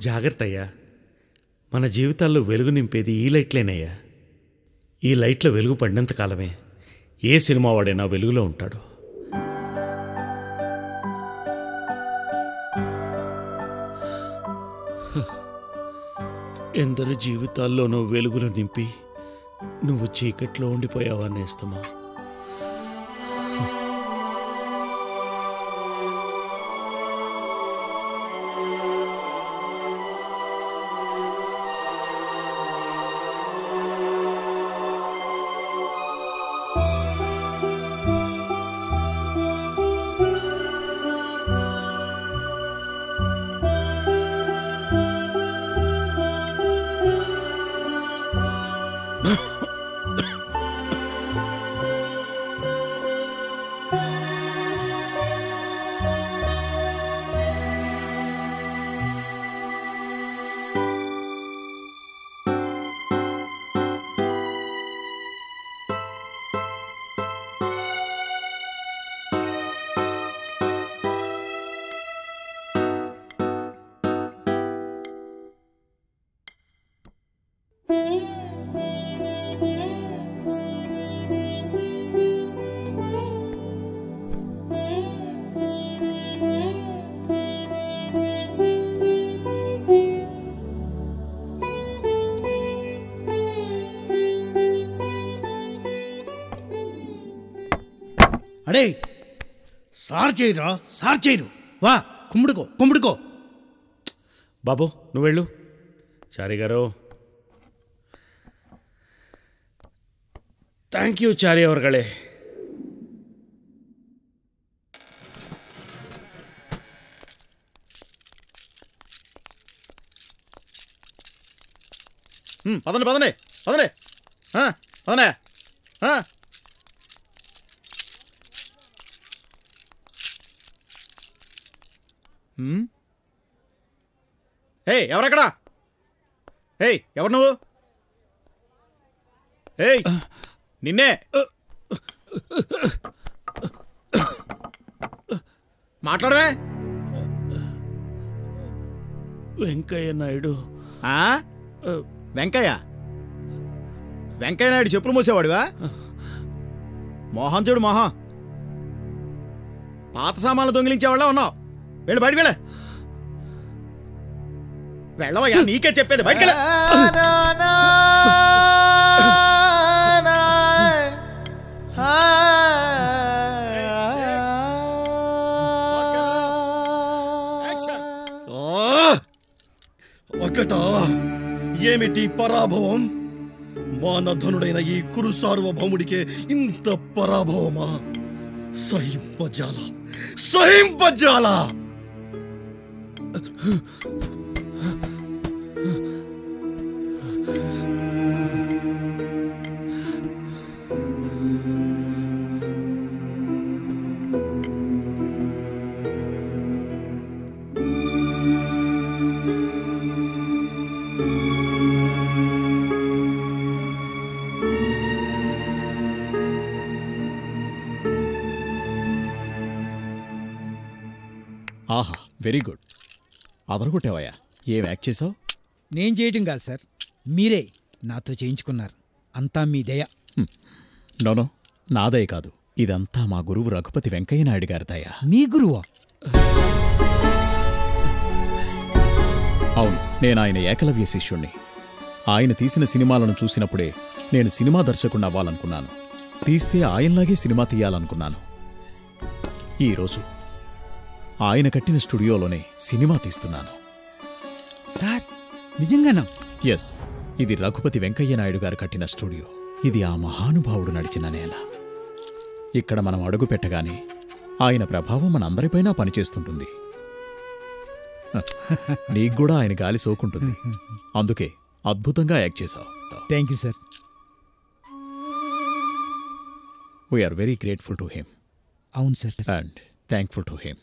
జాగ్రత్త అయ్యా. మన జీవితాల్లో వెలుగు నింపేది ఈ లైట్లేనయ్యా. ఈ లైట్లో వెలుగు పడినంత కాలమే ఏ సినిమా వాడైనా వెలుగులో ఉంటాడు. ఎందరి జీవితాల్లోనూ వెలుగులు నింపి నువ్వు చీకట్లో ఉండిపోయావా నేస్తమా? అడే సార్ చేయరా, సార్ చేయరు. వా కుమ్ముడుకో కుమ్ముడుకో. బాబు నువ్వు వెళ్ళు. చారి గారు. ಥ್ಯಾಂಕ್ ಯು ಚಾರಿ ಅವರುಗಳೇ. పదండి పదండి పదండి పదనే. ఏయ్ ఎవరెక్కడా? ఏయ్ ఎవరు నువ్వు? ఏయ్ నిన్నే. మాట్లాడవే. వెంకయ్య నాయుడు. వెంకయ్య వెంకయ్య నాయుడు చెప్పులు మూసేవాడివా? మోహన్ చూడు మోహన్, పాత సామాన్లు దొంగిలించేవాళ్ళ ఉన్నావు. వెళ్ళి బయటకు వెళ్ళే. వెళ్ళవయ్యా, నీకే చెప్పేది. బయటకెళ్ళ. ఒకటా ఏమిటి పరాభవం? మానధనుడైన ఈ కురు సార్వభౌముడికే ఇంత పరాభవమా? సహింపజాల సహింపజాల. ఆహా, వెరీ గుడ్. అదరగొట్టావయ్యా. ఏం యాక్ట్ చేసావు? నేను చేయటం కాదు సార్, మీరే నాతో చేయించుకున్నారు. అంతా మీ దయ. నోనో, నా దయ కాదు. ఇదంతా మా గురువు రఘుపతి వెంకయ్య నాయుడు గారి దయ. మీ గురువా? అవును, నేను ఆయన ఏకలవ్య శిష్యుణ్ణి. ఆయన తీసిన సినిమాలను చూసినప్పుడే నేను సినిమా దర్శకుడిని అవ్వాలనుకున్నాను. తీస్తే ఆయనలాగే సినిమా తీయాలనుకున్నాను. ఈరోజు ఆయన కట్టిన స్టూడియోలోనే సినిమా తీస్తున్నాను. సార్ నిజంగానా? ఎస్, ఇది రఘుపతి వెంకయ్య నాయుడు గారు కట్టిన స్టూడియో. ఇది ఆ మహానుభావుడు నడిచిన నేల. ఇక్కడ మనం అడుగు పెట్టగానే ఆయన ప్రభావం మన అందరిపైనా పనిచేస్తుంటుంది. నీకు కూడా ఆయన గాలి సోకుంటుంది. అందుకే అద్భుతంగా యాక్ట్ చేశావు. Thank you sir. We are very grateful to him. అవును sir. And thankful to him.